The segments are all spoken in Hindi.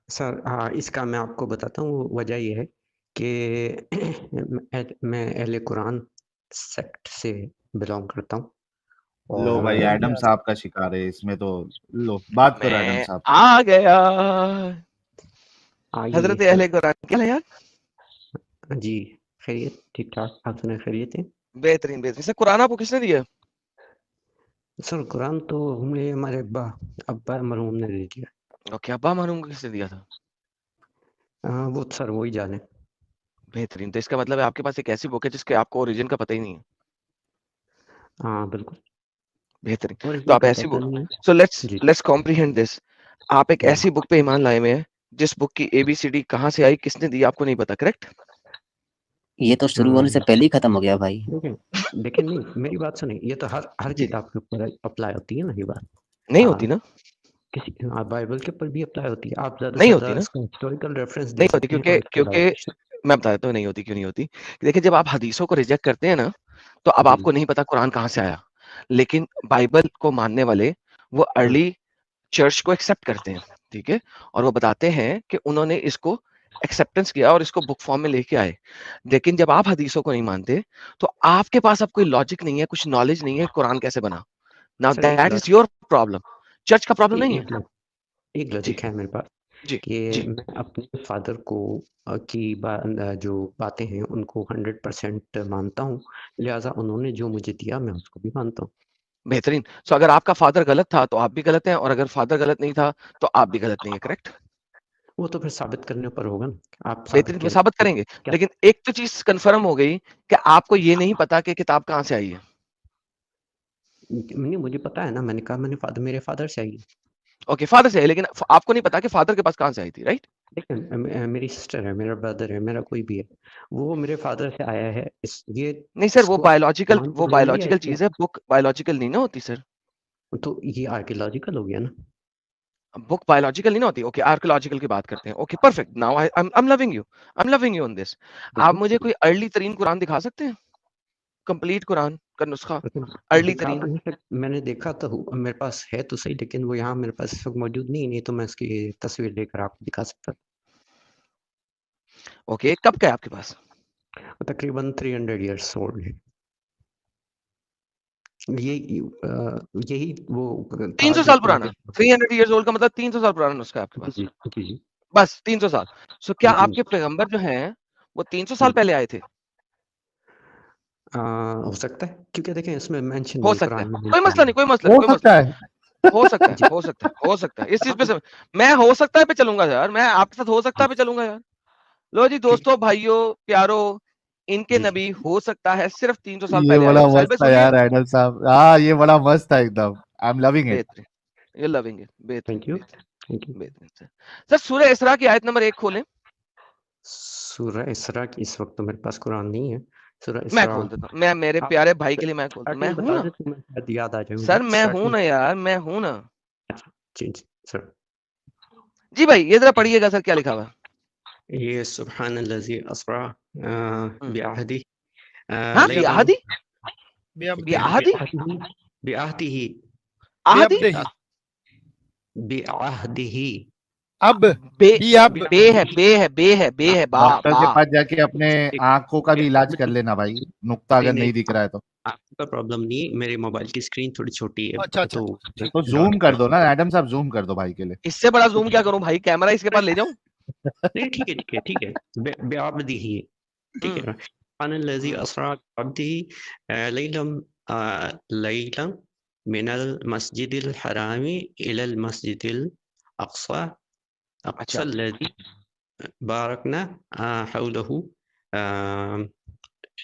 सर इसका मैं आपको बताता हूँ, वजह ये है कि मैं अहले कुरान सेक्ट से बिलोंग करता हूँ लो और भाई, एडम साहब का शिकार है इसमें तो। लो बात करो एडम मैं साहब। आ गया आइए हजरत सर। अहले कुरान। क्या है यार? जी, खैरियत, ठीक ठाक, आप सुनाए खैरियत है? बेहतरीन बेहतरीन। सर कुरान आपको किसने दिया? सर कुरान तो हमें हमारे अब्बा अब्बा मरहूम ने दे दिया। ओके, अब्बा मरहूम को किसने दिया था? वो सर वही जाने। बेहतरीन। तो इसका मतलब है आपके पास एक ऐसी बुक है जिसके आपको ओरिजिन का पता ही नहीं है। हाँ बिल्कुल, बेहतरीन। तो ओरिजिन आप का ऐसी पता बुक, नहीं है। सो लेट्स जी लेट्स कॉम्प्रिहेंड दिस। आप एक जी। ऐसी बुक पे ईमान लाए हुए हैं जिस बुक की एबीसीडी कहाँ से आई, किसने दी, आपको नहीं पता, करेक्ट? ये तो शुरू होने से पहले ही खत्म हो गया भाई। देखें देखें, नहीं मेरी बात सुनिए, ये तो हर जी। किताब के ऊपर अप्लाई होती है ना ये बात। नहीं होती ना? किसी बाइबल के ऊपर भी अप्लाई होती है। आप ज़्यादा से नहीं होती ज़्यादा ना? इसका हिस्टोरिकल रेफरेंस दे नहीं होती, सकते हैं क्योंकि और इसके अलावा क्योंकि कुछ मैं बताता हूँ नहीं होती, क्यों नहीं होती। देखिए, जब आप हदीसों को रिजेक्ट करते हैं ना, तो अब नहीं। आपको नहीं पता कुरान कहाँ से आया। लेकिन बाइबल को मानने वाले वो हाँ, अर्ली चर्च को एक्सेप्ट करते हैं, ठीक है? और वो बताते हैं कि उन्होंने इसको एक्सेप्टेंस किया और इसको बुक फॉर्म में लेके आए। लेकिन जब आप हदीसों को नहीं मानते, तो आपके पास अब कोई लॉजिक नहीं है, कुछ नॉलेज नहीं है, कुरान कैसे बना। Now sir that is your problem, church का प्रॉब्लम नहीं है। एक एक जी लॉजिक है मेरे पास जी कि जी। मैं अपने फादर को जो बातें हैं उनको 100% मानता हूँ, लिहाजा उन्होंने जो मुझे दिया मैं उसको भी मानता हूँ। बेहतरीन। सो अगर आपका फादर गलत था तो आप भी गलत हैं, और अगर फादर गलत नहीं था तो आप भी गलत नहीं है, करेक्ट? वो तो फिर साबित करने पर होगा ना, आप साबित बेहतरीन, वो साबित करें करेंगे। क्या? लेकिन एक तो चीज कंफर्म हो गई कि आपको ये नहीं पता कि किताब कहाँ से आई है। नहीं, मुझे पता है ना, मैंने कहा मैंने मेरे फादर से आई है। ओके, फादर से है, लेकिन आपको नहीं पता कि फादर के पास कहाँ से आई थी, राइट? देखिए मेरी सिस्टर है, मेरा ब्रदर है, मेरा कोई भी है, वो मेरे फादर से आया है, ये नहीं सर, इसको आप मान वो तो लेंगे या बायोलॉजिकल चीज है, बुक बायोलॉजिकल नहीं ना होती सर। तो ये आर्कियोलॉजिकल हो गया ना। बुक बायोलॉजिकल नहीं ना होती। ओके, आर्कियोलॉजिकल की बात करते हैं। Okay perfect, now I am loving you, I am loving you on this. आप मुझे देखिए कोई अर्ली तरीन कुरान दिखा सकते हैं? कंप्लीट कुरान का नुस्खा, अर्ली दिखा तरीन। तो नहीं सकते, मैंने देखा तो मेरे पास है तो सही, लेकिन वो यहाँ मेरे पास इस वक्त मौजूद नहीं तो मैं इसकी तस्वीर लेकर आपको दिखा सकता। ओके, कब का है आपके पास? तकरीबन 300 ईयर्स ओल्ड है ये। यही वो था 300 जो साल पुराना? 300 इयर्स ओल्ड का मतलब 300 साल पुराना नुस्खा है आपके पास? जी जी जी बस 300 साल। सो क्या जी। आपके पैगंबर जो हैं वो 300 साल हम्म, पहले आए थे? हो सकता है, क्योंकि देखें इसमें मेंशन हो नहीं, सकता है, कुरान में कोई mention मसला नहीं, कोई मसला नहीं, हो कोई मसला सकता है। नहीं। हो सकता है, जी हो सकता है, हो सकता है, इस चीज पे मैं हो सकता है पे चलूंगा यार, मैं आपके साथ हो सकता है पे चलूंगा यार। लो जी ठीक। दोस्तों, भाइयों, प्यारो, इनके जी जी। नबी हो सकता है सिर्फ 300 साल ये पहले आए बड़ा हो। साहिल मस्त भाई था सुन रहे हैं? यार एडम साहब, हाँ ये बड़ा मस्त था एकदम। I am loving it. बेहतरीन, यू लविंग इट, बेहतरीन थैंक यू थैंक यू। बेहतरीन बेहतरीन सर। सर सूरह इसरा की आयत नंबर 1 खोलें। सूरह इसरा की इस वक्त तो मेरे पास कुरान नहीं है। सूरह मैं इसरा खोल देता हूँ, मैं मेरे आप प्यारे भाई के लिए मैं खोलता हूँ, मैं स्टार्टिंग हूं बता ना दें तो मैं शायद याद आ जाए मुझे सर, मैं हूं स्टार्टिंग। ना यार, मैं हूं ना। जी जी सर। जी भाई ये जरा पढ़िएगा सर, क्या लिखा हुआ है? ये सुब्हानल्लज़ी अस्रा हम्म। बिअहदी हाँ, ये लैला आहदी, ये बेअब्दिही आहदी, बिअहदिही आहदी। बेअब्दिही बिअहदिही अब बे भी अब बे है, बे है, बे है, बे है, बा डॉक्टर बा। के पास जाके अपने आंखों का भी इलाज कर लेना भाई, नुक्ता नहीं अगर नहीं, नहीं दिख रहा है तो। आपका प्रॉब्लम नहीं है, मेरे मोबाइल की स्क्रीन थोड़ी छोटी अच्छा है अच्छा तो अच्छा, ठीक तो डॉट जूम कर दो ना एडम साहब, जूम कर दो भाई के लिए। इससे बड़ा जूम क्या करूं भाई, कैमरा इसके पास ले जाऊं? नहीं ठीक है ठीक है ठीक है, बिअब्दिही ठीक हम्म है। सुब्हानल्लज़ी हम्म। अस्रा बिअब्दिही लैलम लैलम मिनल मस्जिदिल हरामी इलल मस्जिदिल अक़सा अच्छा, अक़सल्लज़ी बारकना हौलहू।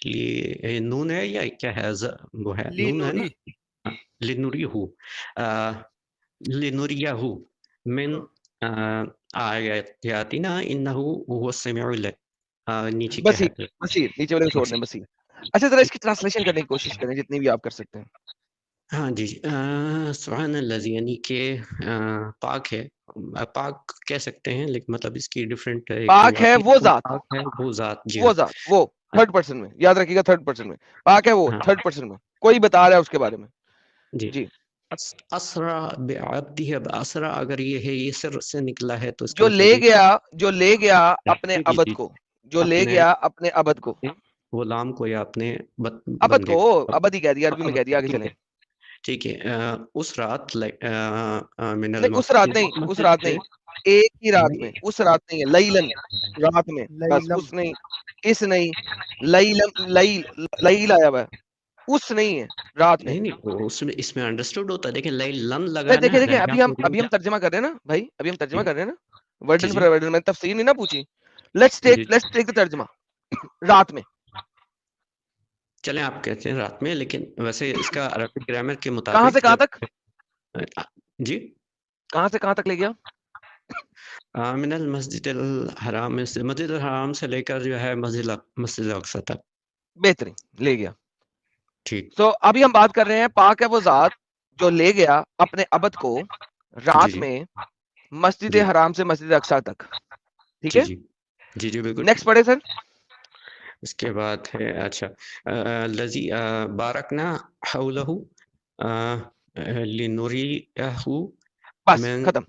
ये नून है या क्या है, वो है ली नून है ना। नूरी। लिनुरियहू लिनुरियहू मिन हम्म। आयातिना इन्नहु हुवस समीउल नीचे क्या है बसीर, बसीर नीचे वाले को छोड़ दें, बसीर। अच्छा जरा इसकी ट्रांसलेशन करने की कोशिश करें जितनी भी आप कर सकते हैं। हाँ जी। सुब्हानल्लज़ी यानी कि पाक है, पाक कह सकते हैं, लेकिन मतलब इसकी डिफरेंट एक वो पाक है आती वो है, जात, पाक है वो ज़ात। जी वो हाँ। जात, वो थर्ड पर्सन में याद रखिएगा, थर्ड पर्सन में पाक है वो, हाँ थर्ड पर्सन में कोई बता रहा है उसके बारे में। जी। जी असरा बेअब्दिही असरा, अगर ये है, ये सिर से निकला है तो इसका जो मतलब ले ये गया अपने जी, अबद जी, को, जो ले अपने गया अपने अबद को, गुलाम को या अपने अबद बंदे को, को। अबद ही कह दिया, अरबी में कह दिया, आगे ठीक चलें। है, ठीक है। उस रात मिनल नहीं उस रात नहीं, उस मस्जिद रात से नहीं, एक ही रात में, उस रात नहीं है, लैलन, रात में, बस लैलम उस नहीं, इस नहीं, लैलम, लैल आया हुआ है, उस नहीं है, रात में। नहीं नहीं, वो उसमें इसमें अंडरस्टूड होता है। देखिए लन नहीं लगाना देखिए है, देखिए, यहाँ अभी हम तर्जमा कर रहे हैं ना भाई, अभी हम तर्जमा जी कर रहे हैं ना, जी वर्डन जी फॉर वर्डन, मैंने तफसीर नहीं ना पूछी। Let's ji. टेक द तर्जमा, रात में। चलें, आप कहते हैं रात में, लेकिन वैसे इसका अरबिक ग्रामर के कहां मुताबिक से कहां जब तक, जी कहां से कहां तक ले गया? मिनल मस्जिद हराम, मस्जिद हराम से लेकर जो है मस्जिद अक्सा तक। बेहतरीन, ले गया। ठीक। तो अभी हम बात कर रहे हैं, पाक है वो जात जो ले गया अपने अबद को जी रात जी में मस्जिद जी हराम से मस्जिद अक्सा तक, ठीक जी है। जी जी जी बिल्कुल। नेक्स्ट पढ़े सर। इसके बाद है, अच्छा, लजी बारकना हौलहु लिनुरियहु बस मिन खत्म,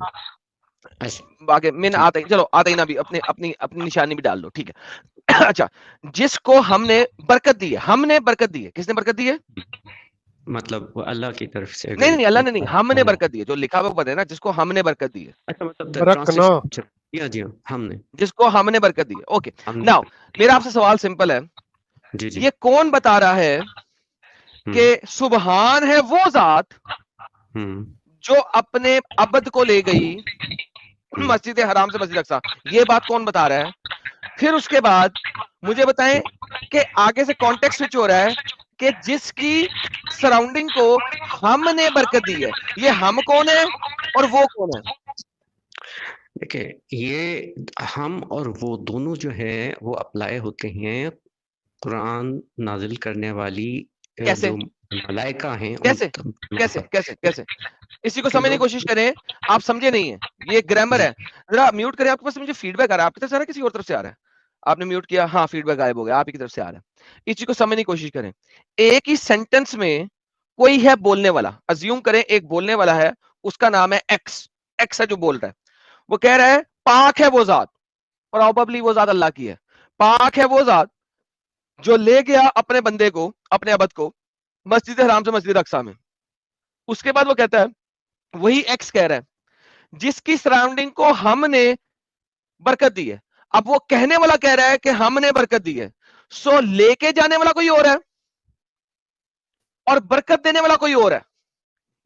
अच्छा। आगे मिन ठीक। आते ही, चलो आते ही ना भी अपनी अपनी अपनी निशानी भी डाल लो, ठीक है। अच्छा, जिसको हमने बरकत दी है, हमने बरकत दी है, किसने बरकत दी है? मतलब वो अल्लाह की तरफ से, नहीं अगर नहीं, अल्लाह ने नहीं, हमने हाँ। बरकत दी है, जो लिखा हुआ पता है ना, जिसको हमने बरकत दी है, अच्छा, मतलब बरकना ट्रांसलेशन जी जी हाँ, हमने जिसको हमने बरकत दी है। ओके, हमने नाउ मेरा आपसे सवाल सिंपल है, जी जी ये कौन बता रहा है कि सुबहान है वो जात हम्म जो अपने अबद को ले गई मस्जिद हराम से मस्जिद अक्सा, ये बात कौन बता रहा है? फिर उसके बाद मुझे बताएं कि आगे से कॉन्टेक्स्ट स्विच हो रहा है कि जिसकी सराउंडिंग को हमने बरकत दी है, ये हम कौन है और वो कौन है? देखिए, ये हम और वो दोनों जो है वो अप्लाई होते हैं कुरान नाजिल करने वाली कैसे जो मलाइका हैं कैसे उन कैसे कैसे कैसे इसी को के समझने की लोग कोशिश करें। आप समझे नहीं है, ये ग्रामर है। जरा म्यूट करें, आपके पास मुझे फीडबैक आ रहा है, आपकी तरफ से आ रहा है, किसी और तरफ से आ रहा है? आपने म्यूट किया, हाँ फीडबैक गायब हो गया, आप ही की तरफ से आ रहा है। इस चीज को समझने की कोशिश करें। एक ही सेंटेंस में कोई है बोलने वाला, अज्यूम करें एक बोलने वाला है, उसका नाम है एक्स, एक्स है जो बोल रहा है, वो कह रहा है पाक है वो जात, प्रोबेबली वो जात अल्लाह की है, पाक है वो जात जो ले गया अपने बंदे को, अपने अबद को मस्जिद हराम से मस्जिद अक्सा में। उसके बाद वो कहता है, वही एक्स कह रहा है जिसकी सराउंडिंग को हमने बरकत दी है। अब वो कहने वाला कह रहा है कि हमने बरकत दी है, सो लेके जाने वाला कोई और है और बरकत देने वाला कोई और है।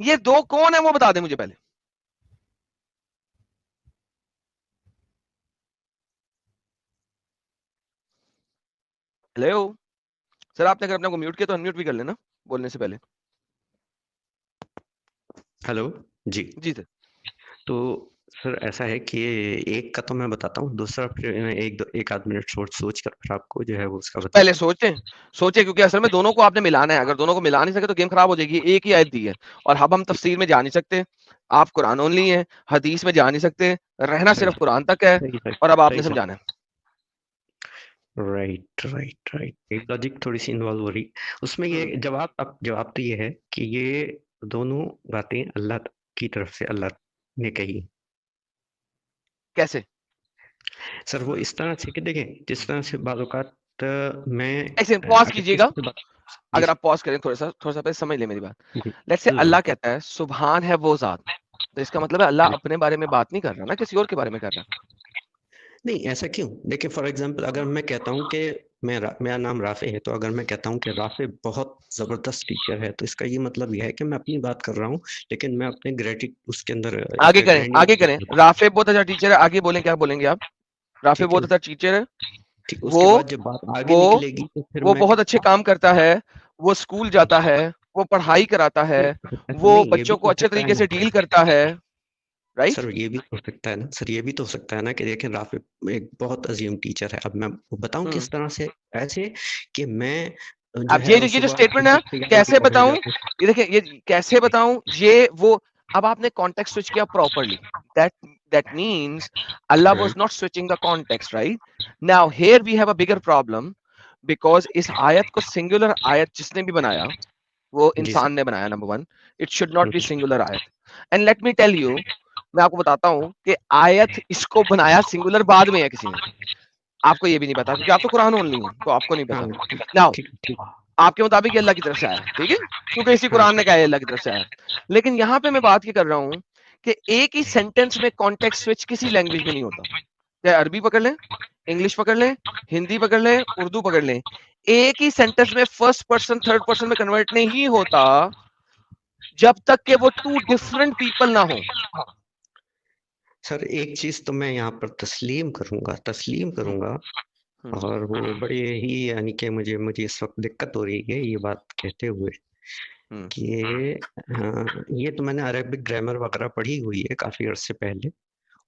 ये दो कौन है वो बता दें मुझे पहले। हेलो सर, आपने अगर अपने को म्यूट किया तो अनम्यूट भी कर लेना बोलने से पहले। हेलो जी। जी सर। तो सर ऐसा है कि एक का तो मैं बताता हूँ, दूसरा फिर मैं एक आध मिनट सोच कर फिर आपको जो है वो उसका बताता पहले हूँ। सोचे क्योंकि असल में दोनों को आपने मिलाना है, अगर दोनों को मिला नहीं सके तो गेम खराब हो जाएगी। एक ही आयत दी है और अब हम तफसीर में जा नहीं सकते, आप कुरान ओनली हैं, हदीस में जा नहीं सकते, रहना सिर्फ कुरान तक है और अब आपने समझाना है। राइट राइट राइट, एक लॉजिक थोड़ी सी इन्वॉल्व हो रही उसमें। ये जवाब तो ये है कि ये दोनों बातें अल्लाह की तरफ से अल्लाह ने कही। कैसे सर वो इस तरह से कि देखें, जिस तरह से बाज़ औक़ात मैं ऐसे पॉज अगर कीजिएगा, किसी से बात जी अगर आप पॉज करें थोड़ा सा पहले समझ ले मेरी बात। जी लेट्स से जी अल्लाह कहता है सुभान है वो जात, तो इसका मतलब है अल्लाह अपने बारे में बात नहीं कर रहा ना, किसी और के बारे में कर रहा है। नहीं, ऐसा क्यों? देखिए, फॉर एग्जांपल अगर मैं कहता हूँ कि मेरा नाम राफ़े है, तो अगर मैं कहता हूँ कि राफ़े बहुत ज़बरदस्त टीचर है, तो इसका ये मतलब ये है कि मैं अपनी बात कर रहा हूँ, लेकिन मैं अपने उसके अंदर आगे करें ग्राइंडिंग राफे बहुत अच्छा टीचर है, आगे बोलें, क्या बोलेंगे आप? राफे ठीक बहुत है। अच्छा टीचर है, ठीक, वो उसके बाद जब बात आगे वो निकलेगी तो फिर वो मैं बहुत अच्छे काम करता है, वो स्कूल जाता है, वो पढ़ाई कराता है, वो नहीं, ये भी बच्चों को हो अच्छे सकता है तरीके ना से डील करता है, राइट? सर, ये भी हो सकता है ना सर, ये भी तो हो सकता है ना कि देखें, राफ़े एक बहुत अज़ीम टीचर है। अब मैं बताऊँ किस तरह से? ऐसे कि मैं जो अब है वो ये जो सुबह स्टेटमेंट है, कैसे बताऊं? ये देखिए, ये कैसे बताऊं, ये वो, अब आपने कॉन्टेक्स्ट स्विच किया properly, that means Allah was not switching the context, right? Now here we have a bigger problem because इस आयत को सिंगुलर आयत जिसने भी बनाया वो जी इंसान सर। ने बनाया, number 1. It should not be singular आयत. And let me tell you, मैं आपको बताता हूँ कि आयत इसको बनाया सिंगुलर बाद में है किसी ने. आपको ये भी नहीं पता क्योंकि आप तो कुरान ओनली हैं, तो आपको नहीं हाँ पता. ठीक नाउ ठीक ठीक। आपके मुताबिक ये अल्लाह की तरफ से आया है, ठीक है, क्योंकि इसी हाँ कुरान ने कहा है अल्लाह की तरफ से आया है. लेकिन यहाँ पे मैं बात ये कर रहा हूँ कि एक ही सेंटेंस में कॉन्टेक्स्ट स्विच किसी लैंग्वेज में नहीं होता. चाहे अरबी पकड़ लें, इंग्लिश पकड़ लें, हिंदी पकड़ लें, उर्दू पकड़ लें, एक ही सेंटेंस में फर्स्ट पर्सन थर्ड पर्सन में कन्वर्ट नहीं होता जब तक कि वो टू डिफरेंट पीपल ना हो. सर एक चीज तो मैं यहाँ पर तस्लीम करूंगा और वो बड़े ही यानी कि मुझे मुझे इस वक्त दिक्कत हो रही है ये बात कहते हुए कि ये तो मैंने अरेबिक ग्रामर वगैरह पढ़ी हुई है काफी अर्से पहले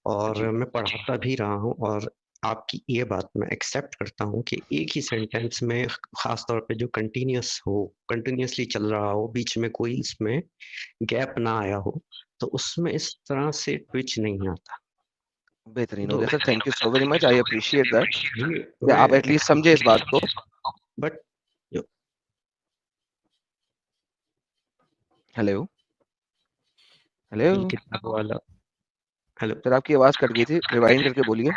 और मैं पढ़ाता भी रहा हूँ और आपकी ये बात मैं एक्सेप्ट करता हूँ कि एक ही सेंटेंस में खास तौर पे जो कंटिन्यूअसली चल रहा हो, बीच में कोई इसमें गैप ना आया हो, तो उसमें इस तरह से ट्विच नहीं आता. बेहतरीन हो तो गया sir, thank you so very much, I appreciate that ये कि आप मैं एटलीस्ट समझे इस बात को. बट हेलो हेलो किताब वाला हेलो सर, आपकी आवाज कट गई थी, रिवाइंड करके बोलिए.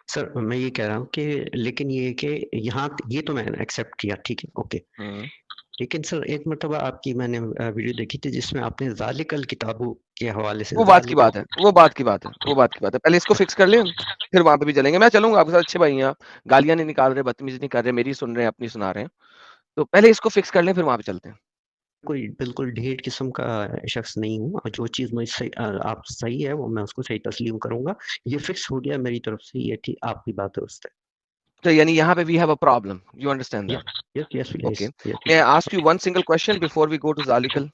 सर मैं ये कह रहा हूँ कि लेकिन ये कि यहाँ ये तो मैंने एक्सेप्ट किया, ठीक है, ओके. लेकिन सर एक मर्तबा आपकी मैंने वीडियो देखी थी जिसमें आपने ज़ालिकल किताबों के हवाले से वो बात की बात है, वो बात की बात है, वो बात की बात है. पहले इसको फिक्स कर लें, फिर वहां पे भी चलेंगे. मैं चलूंगा आपके साथ, अच्छे भाई हैं आप, गालियां नहीं निकाल रहे, बदतमीजी नहीं कर रहे, मेरी सुन रहे हैं, अपनी सुना रहे हैं. तो पहले इसको फिक्स कर लें, फिर वहां पे चलते हैं. कोई बिल्कुल ढेर किस्म का शख्स नहीं हूँ और जो चीज़ मुझे सही आप सही है वो मैं उसको सही तस्लीम करूंगा. ये फिक्स हो गया मेरी तरफ से, ये ठीक आपकी बात दुरुस्त है. तो यानी यहाँ पे we have a problem, you understand yes that? Yes yes okay, yes मैं ask you one single question before we go to ज़ालिकल.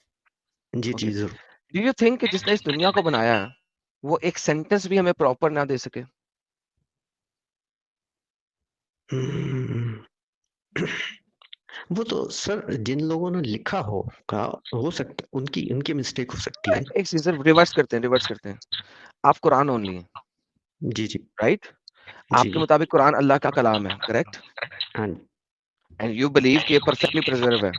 जी ओके, जी जरूर. डू यू थिंक कि जिसने इस दुनिया को बनाया है वो एक सेंटेंस भी हमें प्रॉपर ना दे सके? हम्म, वो तो सर जिन लोगों ने लिखा होगा हो सकता उनकी उनकी मिस्टेक हो सकती है. एक चीज रिवर्स करते हैं. आप कुरान ओनली हैं, जी जी राइट? जी आपके जी. मुताबिक कुरान अल्लाह का कलाम है, करेक्ट? हाँ. एंड यू बिलीव कि ये परफेक्टली प्रिजर्व है.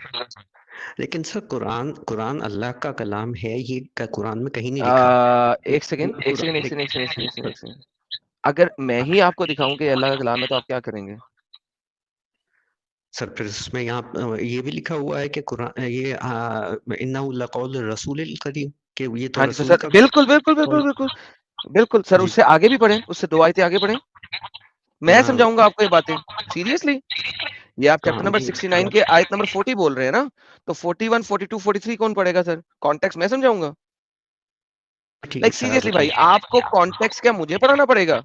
लेकिन सर कुरान कुरान अल्लाह का कलाम है, ये कुरान में कहीं नहीं लिखा. एक सेकंड. अगर मैं ही आपको दिखाऊं कि ये अल्लाह का कलाम है तो आप क्या करेंगे? सर फिर इसमें यहाँ ये भी लिखा हुआ है कि कुरान ये इन्नहु लक़ौल रसूलिल करीम, कि ये तो हाँ जी, तो रसूल सर का बिल्कुल बिल्कुल बिल्कुल कौल. बिल्कुल बिल्कुल सर, जी उससे आगे भी पढ़ें, उससे 2 आयतें आगे पढ़ें. मैं हाँ समझाऊंगा आपको ये बातें, सीरियसली. ये आप चैप्टर हाँ नंबर जी 69 के आयत नंबर 40 बोल रहे हैं ना, तो 41, 42, 43 कौन पढ़ेगा सर? कॉन्टेक्स्ट मैं समझाऊंगा. ठीक है लाइक सर आप सीरियसली भाई, बताइए. आपको कॉन्टेक्स्ट क्या मुझे पढ़ाना पड़ेगा?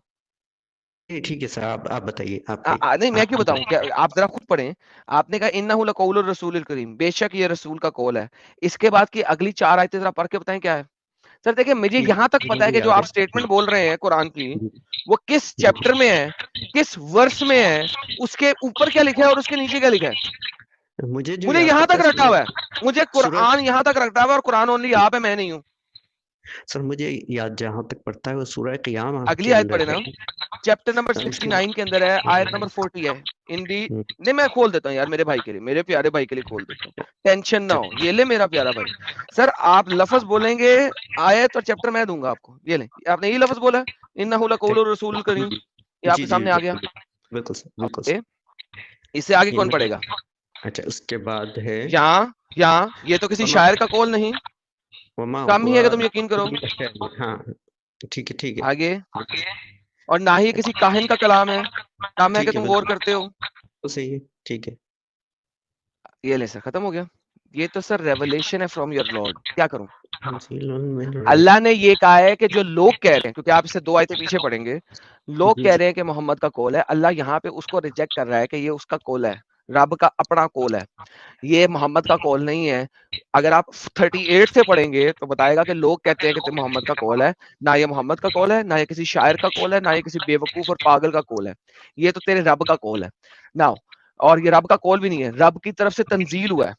ठीक है सर आप बताइए आपके नहीं, मैं क्यों आप बताऊं, क्या आप जरा खुद पढ़ें. आपने कहा इन्नहु लक़ौलुर रसूलिल करीम, बेशक ये रसूल का कौल है. इसके बाद की अगली 4 आयतें जरा पढ़ के बताएं क्या है. सर देखिए, मुझे यहाँ तक पता है कि जो आप स्टेटमेंट बोल रहे हैं कुरान की, वो किस चैप्टर में है, किस वर्ष में है, उसके ऊपर क्या लिखा है और उसके नीचे क्या लिखा है. मुझे जो मुझे याद यहाँ पड़ता तक रटा हुआ है, मुझे सूरह कुरान यहाँ तक रटा हुआ है और कुरान ओनली आप है, मैं नहीं हूँ. सर मुझे याद जहाँ तक पड़ता है वो सूरह क़यामा अगली के आयत अंदर पढ़े है. ना, चैप्टर नंबर 69 के अंदर है, आयत नंबर 40 है. इन दी नहीं, मैं खोल देता हूँ यार, मेरे भाई के लिए, मेरे प्यारे भाई के लिए खोल देता हूँ, टेंशन ना हो. ये ले मेरा प्यारा भाई. सर आप लफ्ज बोलेंगे, आयत और चैप्टर मैं दूंगा आपको. ये ले, आपने ये लफ्ज बोला, इन्नहु लक़ौलुर रसूलिल करीम, ये आपके जी जी सामने आ गया. बिल्कुल सर बिल्कुल ओके, सर. इससे आगे ये कौन मैं पढ़ेगा? अच्छा उसके बाद है यहाँ ये तो किसी वमा शायर का कौल नहीं, वमा कम ही है हुआ कि तुम यकीन करो. हाँ ठीक है. आगे, और ना ही किसी काहिन का कलाम है, कम है कि ठीक है तुम गौर बिल्कुल करते हो. तो सही है, ठीक है. ये ले सर, खत्म हो गया. ये तो सर रेवलेशन है फ्रॉम योर लॉर्ड. क्या करूं? जी अल्लाह ने ये कहा है कि जो लोग कह रहे हैं, क्योंकि आप इससे 2 आयतें पीछे पढ़ेंगे, लोग कह जी रहे हैं कि मोहम्मद का कौल है, अल्लाह यहाँ पे उसको रिजेक्ट कर रहा है कि ये उसका कौल है, रब का अपना कौल है, ये मोहम्मद का कौल नहीं है. अगर आप 38 से पढ़ेंगे तो बताएगा कि लोग कहते हैं कि मोहम्मद का कौल है. ना ये मोहम्मद का कौल है, ना ये किसी शायर का कौल है, ना ये किसी बेवकूफ और पागल का कौल है. ये तो तेरे रब का कौल है ना. और ये रब का कौल भी नहीं है, रब की तरफ से तंजील हुआ है,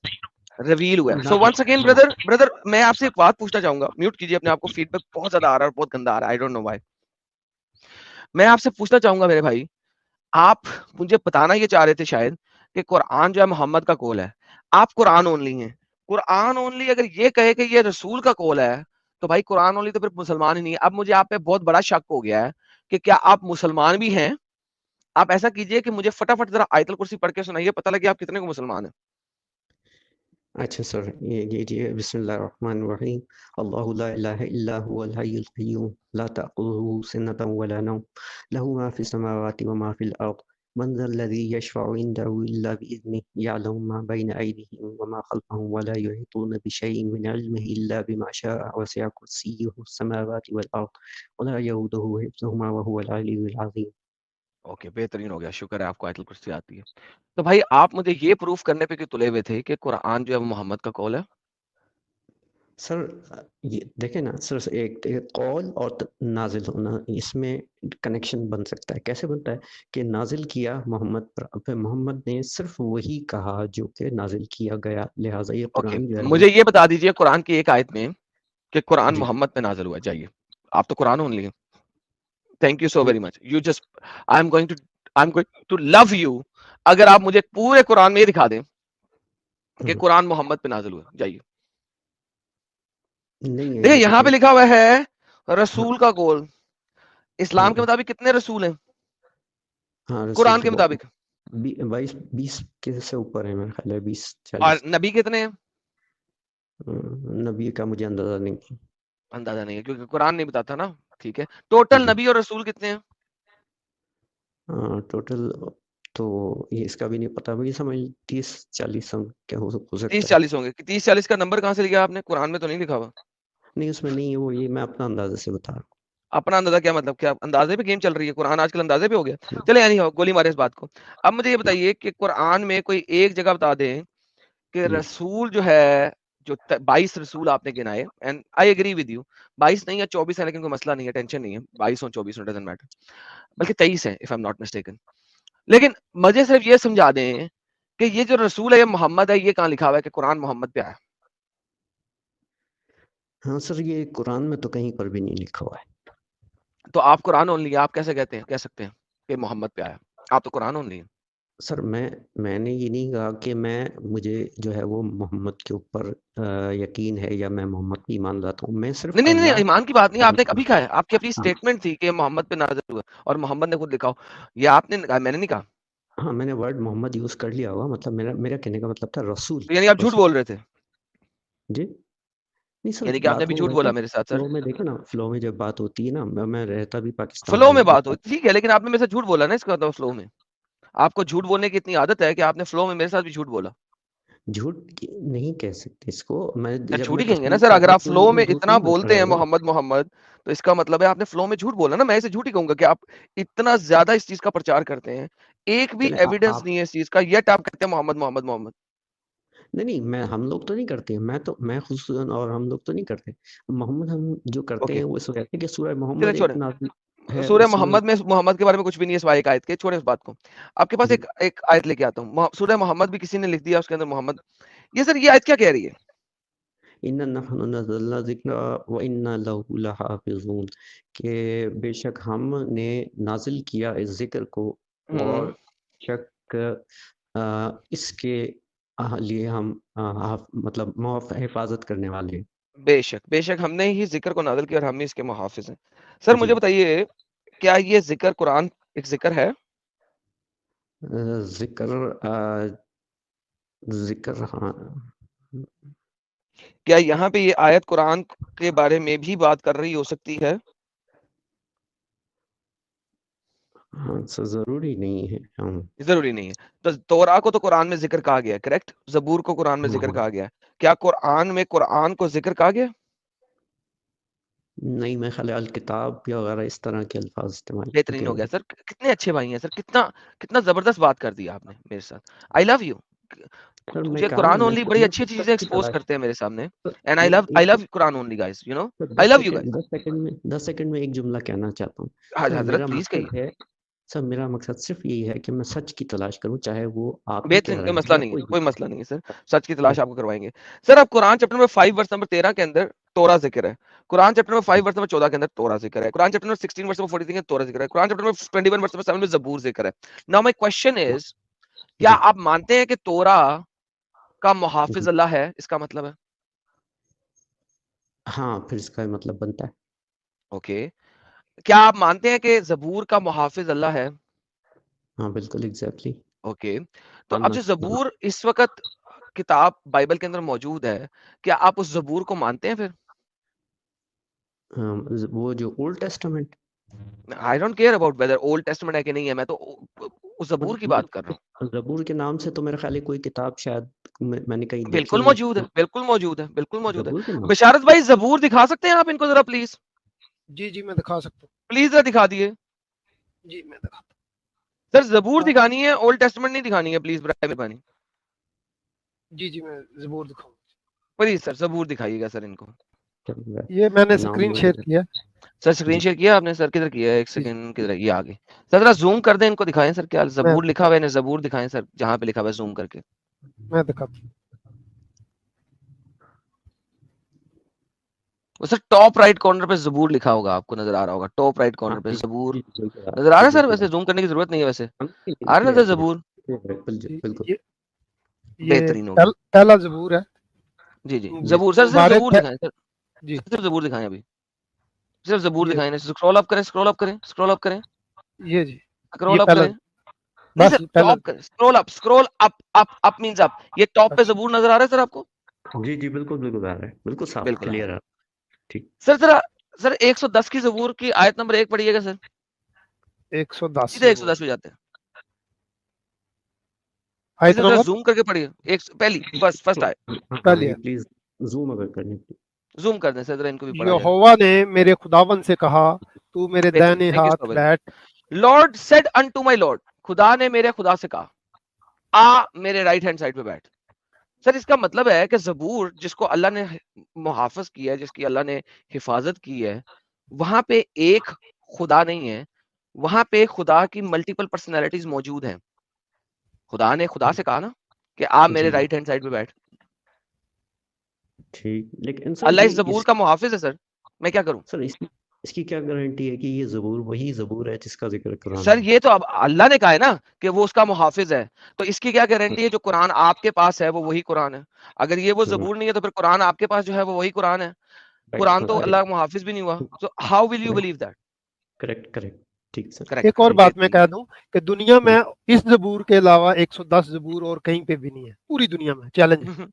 रिवील हुआ है. सो वंस अगेन ब्रदर मैं आपसे एक बात पूछना चाहूंगा. म्यूट कीजिए अपने आप को, फीडबैक बहुत ज्यादा आ रहा है और बहुत गंदा आ रहा है, आई डोंट नो व्हाई. मैं आपसे पूछना चाहूंगा मेरे भाई, आप मुझे बताना ये चाह रहे थे शायद कि कुरान जो है मोहम्मद का कौल है. आप कुरान ओनली हैं, कुरान ओनली अगर ये कहे कि ये रसूल का कौल है, तो भाई कुरान ओनली तो फिर मुसलमान ही नहीं है। अब मुझे आप पे बहुत बड़ा शक हो गया है कि क्या आप मुसलमान भी हैं। आप ऐसा कीजिए कि मुझे फटाफट जरा आयतुल कुर्सी पढ़ के सुनाइए, पता लगे आप कितने को मुसलमान हैं। अच्छा सर, ये बिस्मिल्लाहिर्रहमानिर्रहीम। अल्लाहु ला इलाहा इल्ला हुवल हय्युल क़य्यूम ला तअख़ुज़ुहु सिनतुन वला नौम लहू मा फ़िस समावाति व मा फ़िल अर्द मन ज़ल्लज़ी यशफ़अु इंदहु इल्ला बिइज़निहि यअलमु मा बैन अयदीहिम व मा ख़ल्फ़हुम व ला युहीतूना बिशैइन मिन इल्मिहि इल्ला बिमा शाअ वसिअ कुर्सियुहु समावाति वल अर्द व ला यऊदुहु हिफ़्ज़ुहुमा व हुवल अलिय्युल अज़ीम। ओके, बेहतरीन हो गया, शुक्र है आपको आयतुल कुर्सी आती है। तो भाई आप मुझे ये प्रूफ करने पे क्यों तुले हुए थे कि कुरान जो है वो मोहम्मद का कौल है? सर ये देखें ना सर, एक कौल और नाजिल होना, इसमें कनेक्शन बन सकता है। कैसे बनता है कि नाजिल किया मोहम्मद पर, फिर मोहम्मद ने सिर्फ वही कहा जो कि नाजिल किया गया, लिहाजा ये ओके, कुरान जो है मुझे वो ये बता दीजिए कुरान की एक आयत में कि कुरान जी मोहम्मद पे नाजिल हुआ है। जाइए, आप तो कुरान ओनली हैं। Thank you so very much. You just I am going to love you अगर आप मुझे पूरे कुरान में ये दिखा दें कि कुरान मोहम्मद पे नाजिल हुआ। जाइए, नहीं है देखिए ये तो यहाँ पे सर। लिखा हुआ है हाँ रसूल का कौल। इस्लाम के हाँ मुताबिक कितने रसूल हैं हाँ, रसूल कुरान तो के मुताबिक? 22 के से ऊपर है, मेरा ख्याल है और 20-40। नबी कितने हैं? नबी का मुझे अंदाजा नहीं है। अंदाजा नहीं है क्योंकि कुरान नहीं बताता ना। ठीक है, टोटल जी नबी और रसूल कितने हैं? टोटल तो ये इसका भी नहीं पता, मुझे समझ 30-40 क्या हो सकता है। 30-40 होंगे। 30-40 का नंबर कहाँ से लिया आपने? कुरान में तो नहीं लिखा हुआ। नहीं उसमें नहीं है वो, ये मैं अपना अंदाजे से बता रहा अपना अंदाजा क्या मतलब? क्या अंदाजे पे गेम चल रही है? कुरान आजकल अंदाजे पे हो गया। हूँ। चले यानी हो, गोली मारे इस बात को। अब मुझे ये बताइए कि कुरान में कोई एक जगह बता दें कि जी रसूल जो है, जो 22 रसूल आपने गिनाए, and I agree with you, 22 नहीं या 24 है, लेकिन कोई मसला नहीं है, टेंशन नहीं है, 22 हो 24 डजंट मैटर, बल्कि 23 है if I am not mistaken. लेकिन मुझे सिर्फ ये समझा दें कि ये जो रसूल है ये मोहम्मद है, ये कहाँ लिखा हुआ है कि कुरान मोहम्मद पे आया? हाँ सर, ये कुरान में तो कहीं पर भी नहीं लिखा हुआ है। तो आप कुरान ओनली, आप कैसे कह सकते हैं कि मोहम्मद पे आया? आप तो कुरान ओनली हैं। सर मैंने ये नहीं कहा कि मुझे जो है वो मोहम्मद के ऊपर यकीन है या मैं मोहम्मद की ईमान लाता हूँ। मैं सिर्फ नहीं नहीं नहीं, अल्लाह ईमान की बात नहीं, आपने कभी कहा है, आपकी अपनी हाँ स्टेटमेंट थी कि मोहम्मद पे नाज़िल हुआ और मोहम्मद ने खुद लिखा हो। ये आपने कहा, मैंने नहीं कहा। हाँ, मैंने वर्ड मोहम्मद यूज कर लिया होगा, मतलब मेरा मेरा कहने का मतलब था रसूल। तो यानी आप झूठ रसूल बोल रहे थे? जी नहीं सर, यानी कि आपने बात भी वो झूठ वैसे बोला मेरे साथ सर? फ्लो में देखे ना, फ्लो में जब बात होती है ना, मैं रहता भी पाकिस्तान फ्लो में में हूँ तो बात हो, ठीक है, लेकिन आपने मेरे से झूठ बोला ना, इसका मतलब फ्लो में। आपको झूठ बोलने की इतनी आदत है कि आपने फ्लो में मेरे साथ भी झूठ बोला। नहीं कह सकते इसको। मैं यार जब झूठ मैं ही कहेंगे ना तस्लीम सर, कर अगर रहा हूँ आप तो फ्लो मुझे में झूठ इतना नहीं बोलना बोलते हैं रहेगा। मोहम्मद मोहम्मद, तो इसका मतलब है आपने फ्लो में झूठ बोला ना। मैं इसे झूठ ही कहूंगा कि आप इतना ज्यादा इस चीज का प्रचार करते हैं, एक भी चले एविडेंस आप नहीं है इस चीज का, येट आप कहते हैं मोहम्मद मोहम्मद मोहम्मद। नहीं मैं हम लोग तो नहीं करते हैं, मैं खुसूसन और हम लोग तो नहीं करते। मोहम्मद हम जो करते ओके, हैं वो इस कहते हैं कि सूरह चलिए मोहम्मद एक छोड़े। नाज़िल है सूर्य उसमें। मोहम्मद में मोहम्मद के बारे में कुछ भी नहीं है सिवाय एक आयत के, छोड़े उस बात को। आपके पास जी एक एक आयत लेके आता हूँ, सूर्य मोहम्मद भी किसी ने लिख दिया, उसके अंदर मोहम्मद। ये सर ये आयत क्या कह रही है? इन्ना नहनु नज़्ज़लना ज़िक्रा व इन्ना लहू लहाफ़िज़ून, कि बेशक हमने नाजिल किया इस जिक्र को और शक इसके लिए हम मतलब हिफाजत करने वाले हैं। बेशक बेशक हमने ही जिक्र को नाज़िल किया और हम ही इसके मुहाफिज हैं। सर जी मुझे बताइए, क्या ये जिक्र कुरान एक जिक्र है? जिक्र हाँ क्या यहाँ पे ये आयत कुरान के बारे में भी बात कर रही हो सकती है? हाँ सर, ज़रूरी नहीं है। जरूरी नहीं है। तो तोरा को तो कुरान में जिक्र कहा गया है, करेक्ट? जबूर को कुरान में जिक्र हाँ कहा गया है। क्या कुरान में कुरान को जिक्र कहा गया? नहीं, मैं ख्याल अल किताब या वगैरह इस तरह के अल्फाज इस्तेमाल किए बेहतरीन हो गए गया हैं। सर, कितने अच्छे भाई हैं सर, कितना कितना जबरदस्त बात कर दी आपने मेरे साथ। I love you. सर मैं तुझे कहा ना, कुरान ओनली बड़ी अच्छी अच्छी चीजें सच की एक्सपोज तलाश। करते हैं मेरे सामने। सर, एंड मैं आई एक love Quran only guys, you know. Sir I 10 love you second guys. 10 second में एक जुमला कहना चाहता हूँ। हाँ सर हजरत प्लीज कहिए। मेरा मकसद सिर्फ यही है कि मैं सच की तलाश करूं, चाहे वो आप ही कह बेहतरीन, रहे कोई हैं मसला या नहीं है, कोई भी। कोई मसला नहीं है सर। सच की तलाश बस आपको करवाएंगे। सर आप Quran chapter number 5 verse number 13 के अंदर तोरा जिक्र है। Quran chapter number 5 verse number 14 के अंदर तोरा जिक्र है। Quran chapter number 16 verse number 43 के अंदर तोरा जिक्र है। Quran chapter number 21 verse number 7 में जबूर जिक्र है। नाउ माय क्वेश्चन इज, क्या जी आप मानते हैं कि तोरा का मुहाफिज अल्लाह है, इसका मतलब है। हाँ, फिर इसका मतलब बनता है। ओके, क्या आप मानते हैं कि ज़बूर का मुहाफिज अल्लाह है? हाँ, बिल्कुल एग्ज़ैक्टली। ओके, तो अब मानना जो हाँ, ज़बूर इस वक़्त किताब बाइबल के अंदर मौजूद है, क्या आप उस ज़बूर को मानते हैं फिर? वो जो old testament I don't care about whether old testament है कि नहीं है, मैं तो उस ज़बूर की बात कर रहा हूँ। ज़बूर के नाम से तो मेरे ख़्याल है कोई किताब शायद मैंने कहीं देखी बिल्कुल नहीं मौजूद है, बिल्कुल मौजूद है, बिल्कुल मौजूद है। ज़बूर के नाम बिशारत भाई ज़बूर दिखा सकते हैं आप इनको ज़रा प्लीज़? जी, जी, मैं दिखा सकता हूँ। प्लीज़ ज़रा दिखा दिए। जी, मैं दिखाता सर ज़बूर हाँ। दिखानी है, ओल्ड टेस्टामेंट नहीं दिखानी है प्लीज़ बराए मेहरबानी। जी, जी, मैं ज़बूर दिखाऊँगा। प्लीज़ सर ज़बूर दिखाइएगा सर इनको। चलेगा। ये मैंने नाम स्क्रीन नोट शेयर कर किया। सर स्क्रीन जी। शेयर किया आपने? सर किधर किया है? 1 जी, सेकंड किधर है? ये आ गई। सर ज़रा ज़ूम कर दें, इनको दिखाएँ सर, क्या मैं ज़बूर लिखा हुआ है इन्हें ज़बूर दिखाएँ सर, जहाँ पे लिखा हुआ है ज़ूम करके। मैं दिखाता हूँ। वो सर टॉप राइट कॉर्नर पे ज़बूर लिखा होगा, आपको नज़र आ रहा होगा, टॉप राइट कॉर्नर हाँ, पे जी, ज़बूर जी, बिल्कुल आ नज़र आ रहा है सर? बिल्कुल वैसे ज़ूम करने की ज़रूरत नहीं है वैसे। क्लियर आ रहा है नज़र क्लियर ज़बूर? जी, बिल्कुल। ये बेहतरीन हो गया। पहला ज़बूर है। जी, जी। जी। ज़बूर सर सिर्फ मुबारक ज़बूर है। दिखाएँ सर, जी, सिर्फ ज़बूर दिखाएँ अभी। सिर्फ ज़बूर ये दिखाएँ, स्क्रॉल अप करें, स्क्रॉल अप करें, स्क्रॉल अप करें, ये जी, स्क्रॉल ये अप पहला करें। नहीं बस सर, पहला टॉप करें, स्क्रॉल अप मीन्स अप। ये टॉप पे अच्छा, ज़बूर नज़र आ रहा है सर आपको? जी, बिल्कुल आ रहा है। बिल्कुल साफ बिल्कुल आ रहा क्लियर है। आ रहा है। ठीक। सर ज़रा सर 110 की ज़बूर की आयत नंबर 1 पढ़िएगा सर। 110 सीधे ज़बूर। 110 पे जाते हैं। आयत सीधे ज़रा नंबर ज़ूम करके पढ़िए। एक पहली फर्स्ट आयत। हाँ, पहली ये है। प्लीज़ ज़ूम अगर करनी ज़ूम कर दें सर, ज़रा इनको भी पढ़ा जाए। यहोवा ने मेरे खुदावन से कहा, तू मेरे बेहतरीन, दाहिने थैंक यू हाथ सो वेरी बैठ। Much. Lord said unto my Lord, खुदा ने मेरे खुदा से कहा, आ मेरे राइट हैंड साइड पे बैठ। सर इसका मतलब है कि ज़बूर जिसको अल्लाह ने मुहाफ़िज़ किया है, जिसकी अल्लाह ने हिफाज़त की है, वहाँ पे एक खुदा नहीं है, वहाँ पे खुदा की मल्टीपल पर्सनैलिटीज़ मौजूद हैं। खुदा ने खुदा से कहा ना कि आ मेरे जी। राइट हैंड साइड पे बैठ। ठीक, लेकिन सर अल्लाह ये इस ज़बूर इस का मुहाफ़िज़ है सर, मैं क्या करूँ? सर इसकी क्या गारंटी है कि ये ज़बूर वही ज़बूर है जिसका ज़िक्र कुरान सर में ये तो अब अल्लाह ने कहा है ना कि वो उसका मुहाफ़िज़ है, तो इसकी क्या गारंटी है जो कुरान आपके पास है वो वही कुरान है? अगर ये वो ज़बूर नहीं है तो फिर कुरान आपके पास जो है वो वही कुरान है। कुरान तो राइट, अल्लाह का मुहाफ़िज़ भी नहीं हुआ। So how will you right, believe that? Correct, ठीक सर, करेक्ट, एक और करेक्ट, बात मैं बेहतरीन। कह दूं कि दुनिया जी, में इस ज़बूर के अलावा 110 ज़बूर और कहीं पे भी नहीं है, पूरी दुनिया में। चैलेंज है।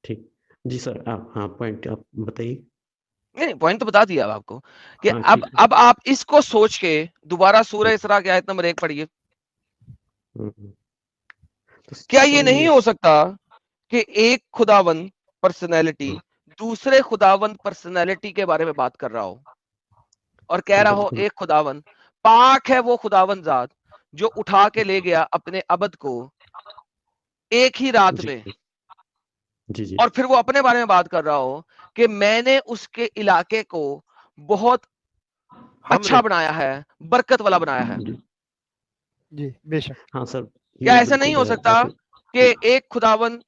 ठीक। जी सर, आप हाँ, पॉइंट आप बताइए। नहीं, पॉइंट तो बता दिया अब आपको कि हाँ, अब ठीक है। अब आप इसको सोच के दोबारा सूरह इसरा की आयत नंबर 1 पढ़िए। हुँ। तो क्या ये सर नहीं ये हो सकता कि एक खुदावंद पर्सनैलिटी दूसरे खुदावंद पर्सनैलिटी के बारे में बात कर रहा हो और कह रहा हो बिल्कुल, एक खुदावंद पाक है वो खुदावंद ज़ात जो उठा के ले गया अपने अबद को एक ही रात जी, में, जी। और फिर वो अपने बारे में बात कर रहा हो कि मैंने उसके इलाके को बहुत हमने अच्छा बनाया है, बरकत वाला बनाया है। जी, जी, बेशक। हाँ सर, क्या ये ऐसा नहीं बिल्कुल हो सकता ऐसे कि एक खुदावंद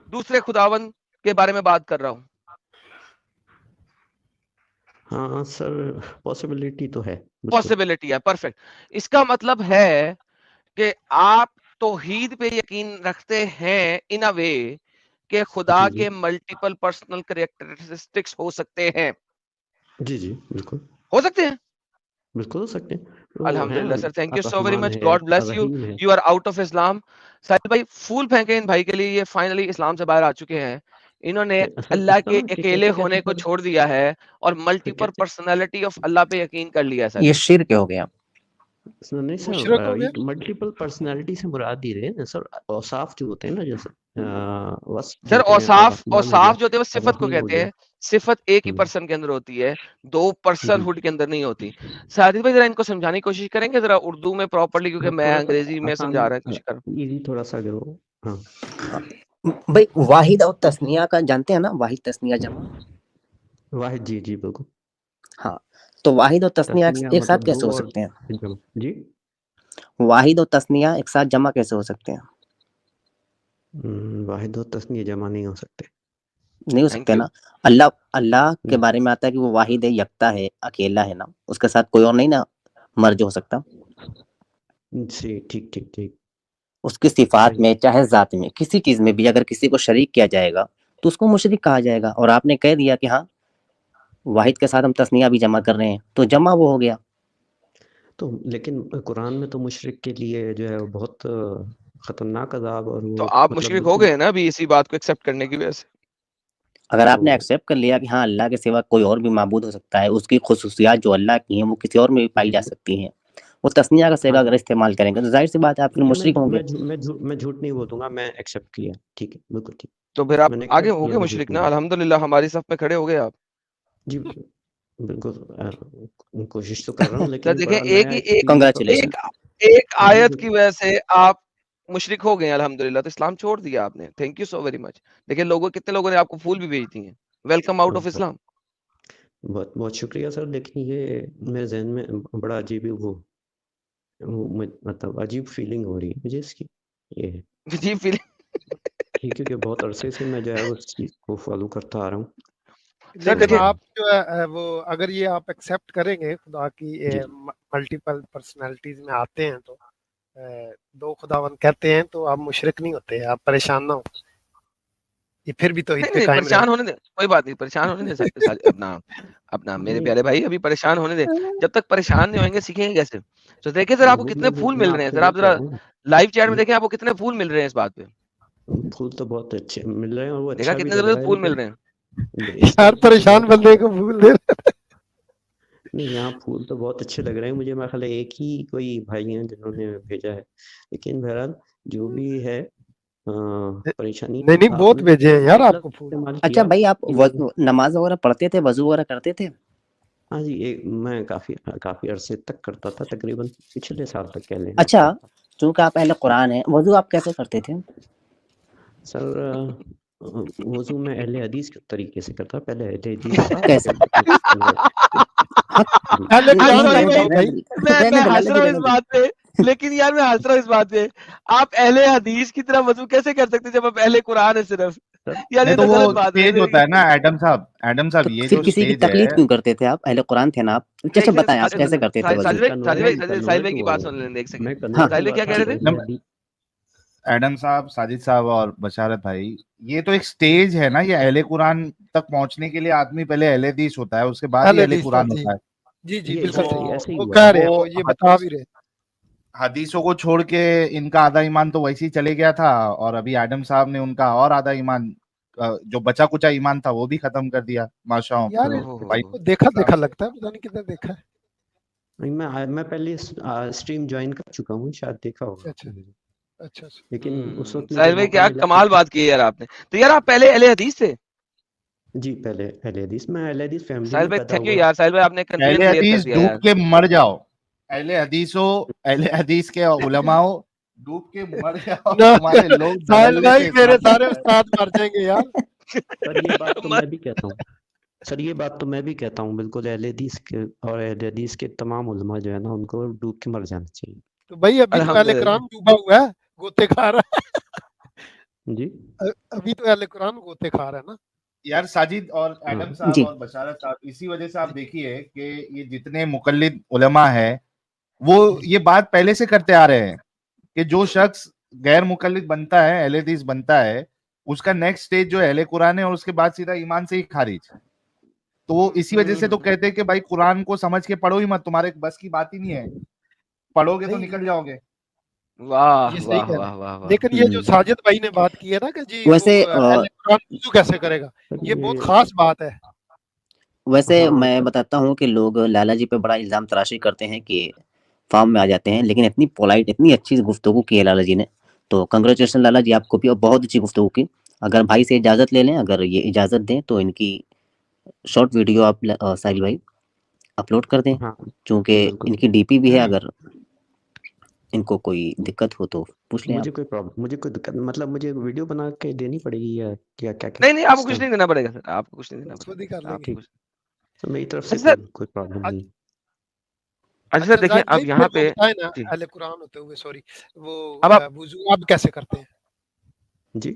दूसरे खुदावंद के बारे में बात कर रहा हूं? हाँ सर, पॉसिबिलिटी तो है, बिल्कुल। पॉसिबिलिटी है, परफेक्ट। इसका मतलब है कि आप तौहीद पे यकीन रखते हैं इन अ वे कि खुदा जी। के मल्टीपल पर्सनल कैरेक्टरिस्टिक्स हो सकते हैं। जी, बिल्कुल। हो सकते हैं। बिल्कुल हो सकते हैं। वो हैं, अल्हम्दुलिल्लाह sir, thank you so very ar-रहमान मच, है, गॉड ब्लेस यू। ar-रहीम है। You are out of Islam. Sahil भाई फूल फेंके इन भाई के लिए, ये फाइनली इस्लाम से बाहर आ चुके हैं। इन्होंने सर अल्लाह इसका के ना कि अकेले कहते-कहते होने को सर छोड़ दिया है और मल्टीपल कहते पर्सनालिटी ऑफ अल्लाह पे यकीन कर लिया है साहिल ये भाई। शिर्क हो गया। नहीं सर, मुशरक हो ये गया। मल्टीपल पर्सनैलिटी से मुराद ही रहे हैं सर, औसाफ जो होते हैं ना, जैसे वस्फ जो सर होते हैं, ar-रहमान हो गया, औसाफ जो होते हैं वो सिफत को ar-रहीम हो कहते गया। हैं। सिफत एक ही हुँ, पर्सन के अंदर होती है, दो जी। पर्सनहुड के अंदर नहीं होती। साजिद भाई जरा इनको समझाने की कोशिश करेंगे जरा उर्दू में प्रॉपर्ली, क्योंकि हाँ, मैं थोड़ा-सा अंग्रेजी में आसान समझा रहा कोशिश कर रहा हूँ। ईज़ी थोड़ा-सा अगर हो। हाँ, भाई वाहिद और तस्निया का जानते हैं ना, वाहिद तस्निया जमा। वाहिद जी, बिल्कुल। हाँ, तो वाहिद और तस्निया तस्नीया एक साथ मतलब 2 कैसे हो और सकते हैं? जम जी? वाहिद और तस्निया एक साथ जमा कैसे हो सकते हैं? वाहिद और तस्नीया जमा नहीं हो सकते। नहीं हो थैंक सकते यू। ना। अल्लाह अल्लाह के नहीं, बारे में आता है कि वो वाहिद है, यकता है, अकेला है ना, उसके साथ कोई और नहीं ना मर्ज हो सकता। जी, ठीक। उसकी सिफात सही में चाहे जात में किसी चीज में भी अगर किसी को शरीक किया जाएगा तो उसको मुशरिक कहा जाएगा। और आपने कह दिया कि हाँ वाहिद के साथ हम तस्निया भी जमा कर रहे हैं तो जमा वो हो गया। तो लेकिन कुरान में तो मुशरिक के लिए जो है वो बहुत खतरनाक अजाब और तो वो आप मतलब मुशरिक हो बिल्कुल गए ना अभी इसी बात को एक्सेप्ट करने की वजह से। अगर आपने तो एक्सेप्ट कर लिया कि हाँ अल्लाह के सिवा कोई और भी माबूद हो सकता है, उसकी खुसूसियात जो अल्लाह की हैं वो किसी और में भी पाई जा सकती हैं, वो तस्निया का सेगा हाँ अगर इस्तेमाल करेंगे तो जाहिर सी बात है आप फिर मैं मुशरिक होंगे। मैं झूठ नहीं बोलूंगा, मैं एक्सेप्ट किया, ठीक है, बिल्कुल ठीक, तो फिर आप मैंने आगे एक्सेप्ट हो किया, गए मैं झूठ मुशरिक नहीं ना, बोलूंगा अल्हम्दुलिल्लाह हमारी सफ में खड़े हो गए आप। जी। बिल्कुल कोशिश तो कर रहा हूँ सर लेकिन देखिए बड़ा नया एक एक्सपीरियंस होता है। कंग्रेचुलेशन। एक जी आयत की बिल्कुल। वजह से आप मुशरिक हो गए अल्हम्दुलिल्लाह, तो इस्लाम छोड़ दिया आपने। Thank you so very much. देखिए कितने लोगों ने आपको फूल भी भेज दिए हैं। वेलकम आउट ऑफ इस्लाम। बहुत बहुत शुक्रिया सर, लेकिन ये मेरे जहन में बड़ा अजीब ही वो मतलब अजीब फीलिंग हो रही है मुझे इसकी, ये है जी फीलिंग। ठीक, क्योंकि बहुत अरसे से मैं जो है उस चीज़ को फॉलो करता आ रहा हूँ। सर लेकिन देखिए आप जो है वो अगर ये आप एक्सेप्ट करेंगे खुदा की जी मल्टीपल पर्सनालिटीज में आते हैं तो दो खुदावन कहते हैं तो आप मुशरिक नहीं होते, आप परेशान ना हो, ये फिर भी तौहीद नहीं पे नहीं कायम परेशान रहेंगे। होने दे, कोई बात नहीं, परेशान होने दे अपना अपना मेरे नहीं प्यारे भाई, अभी परेशान होने दे। जब तक परेशान नहीं होंगे सीखेंगे कैसे। तो देखिए सर आपको वो कितने फूल मैं मिल रहे हैं, आपसे सर वही आप कह जरा रहा हूँ। लाइव चैट में देखें आपको कितने फूल मिल रहे हैं इस बात पे। फूल तो बहुत अच्छे मिल रहे हैं और वो देखा अच्छा भी कितने लग रहा जबरदस्त है, फूल मिल लेकिन रहे हैं। इसका यार परेशान बहुत बंदे को भूल दे। नहीं, यहाँ फूल तो बहुत अच्छे लग रहे हैं मुझे, मेरा ख्याल है एक ही कोई भाई हैं जिन्होंने भेजा है, लेकिन बहरहाल जो भी है परेशानी नहीं नहीं बहुत आपने भेजे हैं यार सही लफ्ज़ आपको फूल। इस्तेमाल अच्छा किया भाई आप कि नमाज वगैरह पढ़ते थे, वजू वगैरह करते थे? हाँ जी, मैं काफ़ी अरसे तक करता था, तकरीबन पिछले साल तक कह लें आप। अच्छा चूंकि आप अहले कुरान है, वजू आप कैसे करते थे? सर वज़ू मैं अहले हदीस के तरीके से करता, पहले अहले हदीस था कैसे? फिर हाँ, अहले नहीं, आई एम कुरान सॉरी का भाई, बताओ भाई। मैं रहने दो हंस लाला जी रहा हूँ इस रहने दो। बात पे, लेकिन यार मैं हंस रहा हूँ इस बात पे। आप अहले हदीस की तरह वजू कैसे कर सकते जब आप अहले कुरान है सिर्फ। सर यार नहीं ये तो तो वो गलत बात है स्टेज होता है ना एडम साहब तो ये फिर जो किसी की स्टेज तकलीद है। क्यों करते थे आप? अहले कुरान थे ना आप। अच्छा एक बताएं आप सेकंड कैसे करते थे वजू? साजिद भाई साहिल भाई की हुआ बात हूँ, सुन लेने, एक मैं सेकंड हाँ साहिल कन्वर्ट भाई हुआ क्या था कह रहे थे। अहले हदीस। एडम साहब, साजिद साहब और बशारत भाई, ये तो एक स्टेज है ना, ये अहले कुरान तक पहुंचने के लिए आदमी पहले अहले हदीस होता है, उसके बाद ही अहले अहले हदीस था कुरान जी। होता है। जी जी ये बिल्कुल ऐसे सही। ऐसे ही वो हुआ कह है। रहे हैं, वो वो ये बता भी रहे हैं। हदीसों को छोड़ के इनका आधा ईमान तो वैसे ही चले गया था, और अभी एडम साहब ने उनका और आधा ईमान, जो बचा कुचा ईमान था वो भी खत्म कर दिया। माशा यार भाई इसको देखा साहब। लगता है, पता नहीं किधर देखा है। नहीं, मैं पहले स्ट्रीम ज्वाइन कर चुका हूँ, शायद देखा होगा अच्छा आपने, अच्छा अच्छा। लेकिन उस वक्त मुझे साहिल भाई मौका क्या मिला कमाल क्योंकि बात की है यार आपने। तो यार आप पहले अहले हदीस थे। जी पहले अहले हदीस, मैं अहले हदीस फैमिली साहिल में भाई पैदा थैंक यू हुआ। यार, साहिल भाई आपने कंफ्यूजन अहले क्लियर कर हदीस दिया डूब यार। के मर जाओ, अहले हदीस के उलमाओ डूब के मर जाओ, ना तुम्हारे लोग साहिल धड़ल्ले भाई से मेरे इस्लाम सारे लाए। उस्ताद मर जाएंगे यार। सर ये बात तो मर- मैं भी कहता हूँ, सर ये बात तो मैं भी कहता हूँ, बिल्कुल अहले हदीस के और अहले हदीस के तमाम उलमा जो है ना उनको डूब के मर जाना चाहिए। तो भाई अभी तो अहले अल्हम्दुलिल्लाह। कुरान डूबा हुआ है, गोते खा रहा जी है। अभी तो अहले कुरान गोते खा रहा है ना। यार साजिद और एडम हाँ साहब जी और बशारत साहब, इसी वजह से आप देखिए कि ये जितने मुकल्लिद उलमा है वो ये बात पहले से करते आ रहे हैं कि जो शख्स गैर मुकल्लिद बनता है, अहले हदीस बनता है, उसका नेक्स्ट स्टेज जो है अहले कुरान है, और उसके बाद सीधा ईमान से ही खारिज। तो वो इसी वजह से तो कहते हैं कि भाई कुरान को समझ के पढ़ो ही मत, तुम्हारे बस की बात ही नहीं है, पढ़ोगे तो नहीं निकल जाओगे। वाह ये सही वाह कह रहे वाह हैं। वाह वाह। लेकिन ये जो साजिद भाई ने बात की है ना कि जी वो वैसे अहले कुरान वुज़ू कैसे करेगा, सर ये बहुत ये खास बात है। वैसे हाँ मैं सर बताता हूँ कि लोग लाला जी पे बड़ा इल्ज़ाम तराशी करते हैं कि फॉर्म में आ जाते हैं, लेकिन इतनी पोलाइट इतनी अच्छी गुफ्तगू की है लाला जी ने, तो कंग्रेचुलेशन लाला जी आपको भी, और बहुत अच्छी गुफ्तगू की। अगर भाई से इजाज़त ले लें, अगर ये इजाज़त दें तो इनकी शॉर्ट वीडियो आप साहिल भाई अपलोड कर दें, हाँ चूँकि बिल्कुल। इनकी डीपी भी है, अगर इनको कोई दिक्कत हो तो पूछ लें आप। मुझे कोई दिक्कत मतलब मुझे वीडियो बना के देनी पड़ेगी या क्या क्या क्या नहीं नहीं आपको कुछ सिस्टम? नहीं देना पड़ेगा सर, आपको कुछ नहीं देना खुद ही कर पड़ेगा, लेंगे। आपको ठीक, कुछ। तो मेरी तरफ से अच्छा सर, कोई प्रॉब्लम नहीं। अच्छा सर अच्छा देखिए जाहिद भाई अब फिर यहाँ वो पे बताएं ना, जी, अहले कुरान होते हुए सॉरी वो अब आप वुज़ू आप कैसे करते हैं? जी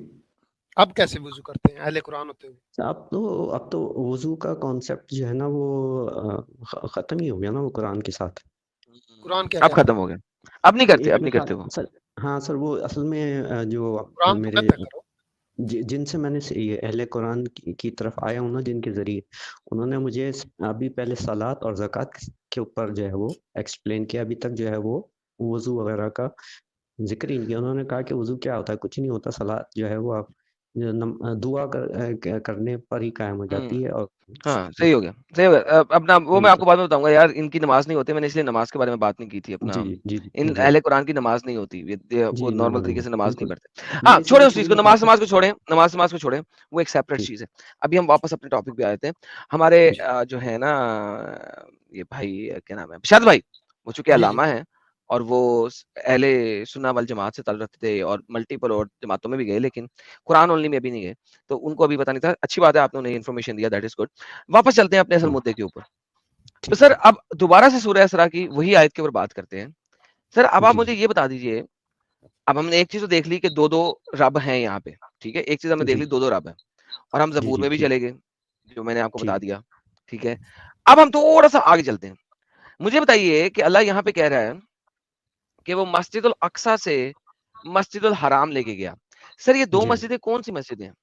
अब कैसे वुज़ू करते हैं अहले कुरान होते हुए? अब तो वुजू का कॉन्सेप्ट जो है ना वो खत्म ही हो गया ना वो कुरान के साथ। कुरान क्या अब कहता खत्म है? हो गया। अब नहीं करते, एक अब नहीं मिनट करते वो। सर, हाँ सर, वो असल में जो कुरान तो मेरे कहता करो। जिनसे मैंने ये अहले कुरान की तरफ आया हूँ ना, जिनके ज़रिए उन्होंने मुझे अभी पहले सलात और ज़कात के ऊपर जो है वो एक्सप्लेन किया। अभी तक जो है वो वज़ू वगैरह का ज़िक्र ही नहीं किया। उन्होंने कहा कि वज़ू क्या होता है, कुछ नहीं होता। सलात जो है वो आप दुआ करने पर ही कायम हो जाती है। और हाँ, सही हो गया, सही हो गया। अपना वो मैं जी आपको बाद में बताऊँगा यार, इनकी नमाज़ नहीं होती, मैंने इसलिए नमाज़ के बारे में बात नहीं की थी अपना। जी जी इन राइट अहले कुरान की नमाज़ नहीं होती, वो जी, नॉर्मल नमाज तरीके नहीं से नमाज़ नहीं बिल्कुल। पढ़ते। हाँ, मैं छोड़ें इसीलिए उस चीज़ को, बोलना चाहता नमाज़ को छोड़ें, नमाज़ को छोड़ें, वो एक सेपरेट जी चीज़ है। अभी हम वापस अपने टॉपिक पे आ जाते हैं। हमारे जी जो है ना, ये भाई क्या नाम है? शाद भाई, वो चूँकि जी जी अल्लामा हैं और वो अहले सुन्ना वल जमात से ताल्लुक़ रखते थे और मल्टीपल और जमातों में भी गए, लेकिन कुरान ओनली में अभी नहीं गए। तो उनको अभी पता नहीं था। अच्छी बात है, आपने उन्हें इन्फॉर्मेशन दिया, दैट इज़ गुड। वापस चलते हैं अपने असल मुद्दे के ऊपर। तो ठीक सर है अब दोबारा से सूरह इसरा की वही आयत के ऊपर बात करते हैं। सर अब आप जी मुझे ये बता दीजिए, अब हमने एक चीज़ तो देख ली कि 2-2 रब हैं यहाँ पे, ठीक है? एक चीज़ हमने देख जी ली 2-2 रब हैं और हम जी ज़बूर जी में भी ठीक चले गए, जो मैंने आपको बता ठीक दिया, ठीक है? अब हम थोड़ा-सा आगे चलते हैं। मुझे बताइए कि अल्लाह यहाँ पे कह रहा है कि वो मस्जिदुल अक्सा से मस्जिदुल हराम लेके गया। सर ये 2 जी मस्जिदें कौन-सी मस्जिदें हैं?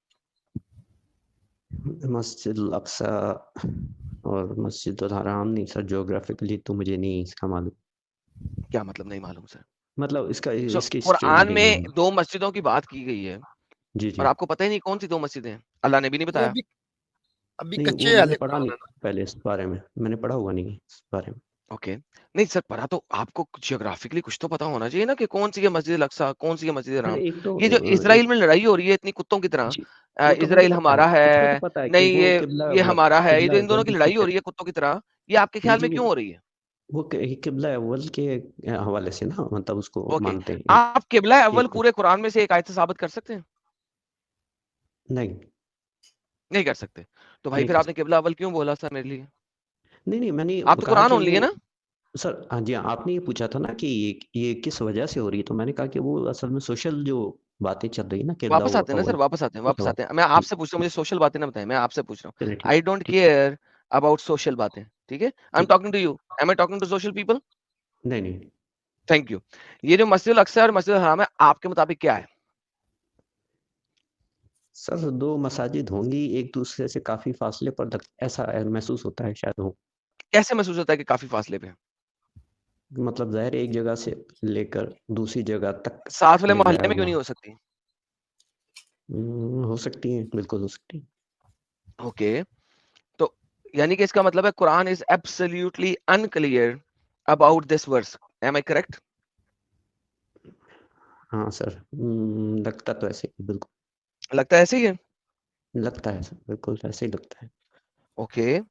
मस्जिद अक्सा और मस्जिद हराम नहीं सर, ज्योग्राफिकली तो मुझे नहीं इसका मालूम। क्या मतलब नहीं मालूम सर? मतलब इसका सो इसकी हिस्ट्री कुरान मुझे नहीं में मालूम। 2 मस्जिदों की बात की गई है जी और जी आपको पता ही नहीं कौन-सी 2 मस्जिदें हैं? अल्लाह ने भी नहीं वो बताया। अभी नहीं, वो कच्चे मैंने अहले पढ़ा कुरान नहीं है ना। पहले इस बारे में, मैंने पढ़ा हुआ नहीं इस बारे में। ओके। नहीं सर, पढ़ा तो आपको ज्योग्राफिकली कुछ तो पता होना चाहिए ना कि कौन-सी है मस्जिद अल-अक्सा, कौन-सी है मस्जिद सर हराम। एक तो ये जो इज़राइल एक में लड़ाई हो रही है इतनी कुत्तों की तरह, जी, वो तो मुझे इज़राइल पता है, हमारा उसका तो है, पता है कि नहीं वो ये हमारा है, ये जो इन दोनों की की लड़ाई हो तरफ। रही है कुत्तों की तरह, ये आपके नहीं ख्याल जी, में क्यों हो रही है? वो किबला अव्वल के हवाले से ना, मतलब उसको ओके। मानते हैं आप किबला अव्वल एक। पूरे कुरान में से एक आयत से साबित कर सकते हैं? नहीं नहीं कर सकते। तो भाई नहीं फिर कर आपने सकते। किबला अव्वल क्यों बोला सर मेरे लिए? नहीं नहीं, मैंने आप तो कहा कुरान कि ओनली वो है ना? सर, हाँ जी, हाँ, आपने ये पूछा था ना कि ये किस वजह से हो रही है, तो मैंने कहा कि वो असल में सोशल जो बातें चल रही है ना, किबला वापस आते हैं ना सर, अव्वल वापस आते हैं, उस वापस हवाले आते हैं। मैं जी आपसे पूछ रहा हूँ, मुझे सोशल बातें ना बताएं, मैं आपसे पूछ रहा हूँ। चलिए ठीक आई डोंट ठीक केयर अबाउट सोशल बातें, ठीक है? आई एम ठीक talking to you. Am I talking to social people? नहीं नहीं थैंक यू। ये जो मस्जिद अल-अक्सा और मस्जिद हराम है, आपके मुताबिक क्या है? सर, दो मसाजिद होंगी एक दूसरे से काफी फासले पर, ऐसा महसूस होता है शायद हो। कैसे महसूस होता है कि काफी फासले पे है? मतलब जाहिर है, एक जगह से लेकर दूसरी जगह तक साथ वाले में जो है मोहल्ले में क्यों वो नहीं हो सकती? हो सकती है, बिल्कुल हो सकती है। ओके। तो यानी कि इसका मतलब है Quran is absolutely unclear about this verse. Am I correct? हाँ सर, लगता तो ऐसे ही, बिल्कुल लगता है ऐसे ही है। लगता है सर, बिल्कुल ऐसे ही लगता है। ओके।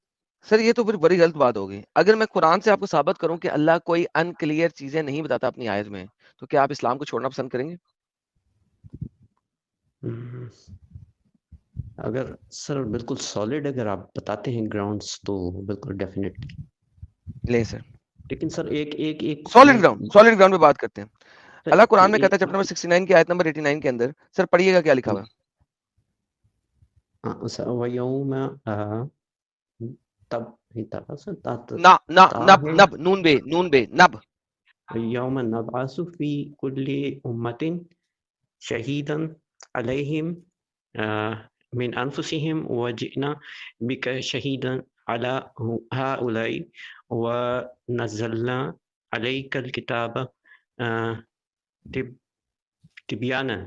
सर ये तो फिर बड़ी गलत बात हो गई। अगर मैं कुरान से आपको साबित करूं कि अल्लाह कोई अनक्लियर चीजें नहीं बताता अपनी आयत में, तो क्या आप इस्लाम को छोड़ना पसंद करेंगे? हम्म, अगर सर बिल्कुल सॉलिड अगर आप बताते हैं ग्राउंड्स, तो बिल्कुल डेफिनेटली। ले सर, लेकिन सर एक एक एक एक सॉलिड ग्राउंड पे बात करते हैं। सर अल्लाह कुरान में कहता है एक चैप्टर नंबर 69 की आयत नंबर 89 के अंदर, सर पढ़िएगा क्या लिखा हुआ है? सर वयौम तब नहीं था सर, ना ना ता नब है नब नून बे नब। यौम नबअसु फी कुल्ली उम्मतिन शहीदन अलैहिम मिन अनफुसिहिम व जिना बिका शहीदन अला हाउलाई व नज़्ज़लना अलैकल किताब तिब तिबयाना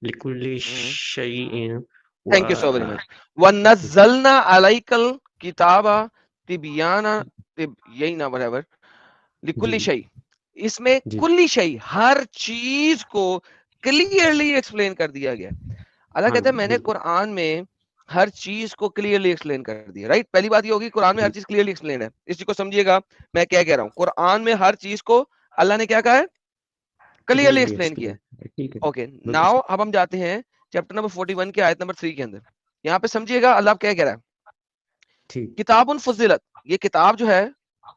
लिकुल्लि शैइन व thank you so very much. वनज़्ज़लना अलैकल किताबा तिबयाना यही ना बराबर जी लिकुल्ली शै। इसमें जी कुल्ली शै हर चीज को क्लियरली एक्सप्लेन कर दिया गया। अल्लाह हाँ कहता है मैंने बिल्कुल कुरान में हर चीज को क्लियरली एक्सप्लेन कर दिया। राइट, पहली बात ये होगी कुरान में हर जी चीज क्लियरली एक्सप्लेन है। इस चीज को समझिएगा मैं क्या कह रहा हूँ। कुरान में हर चीज को अल्लाह ने क्या कहा है? क्लियरली क्लियरली एक्सप्लेन किया एक्सप्लेन, है। ठीक है, ओके, बिल्कुल नाउ सही। अब हम जाते हैं चैप्टर नंबर 41 के आयत नंबर 3 के अंदर। यहाँ पे समझिएगा अल्लाह क्या कह रहा है। ठीक किताबुन फुजिलत, ये किताब जो है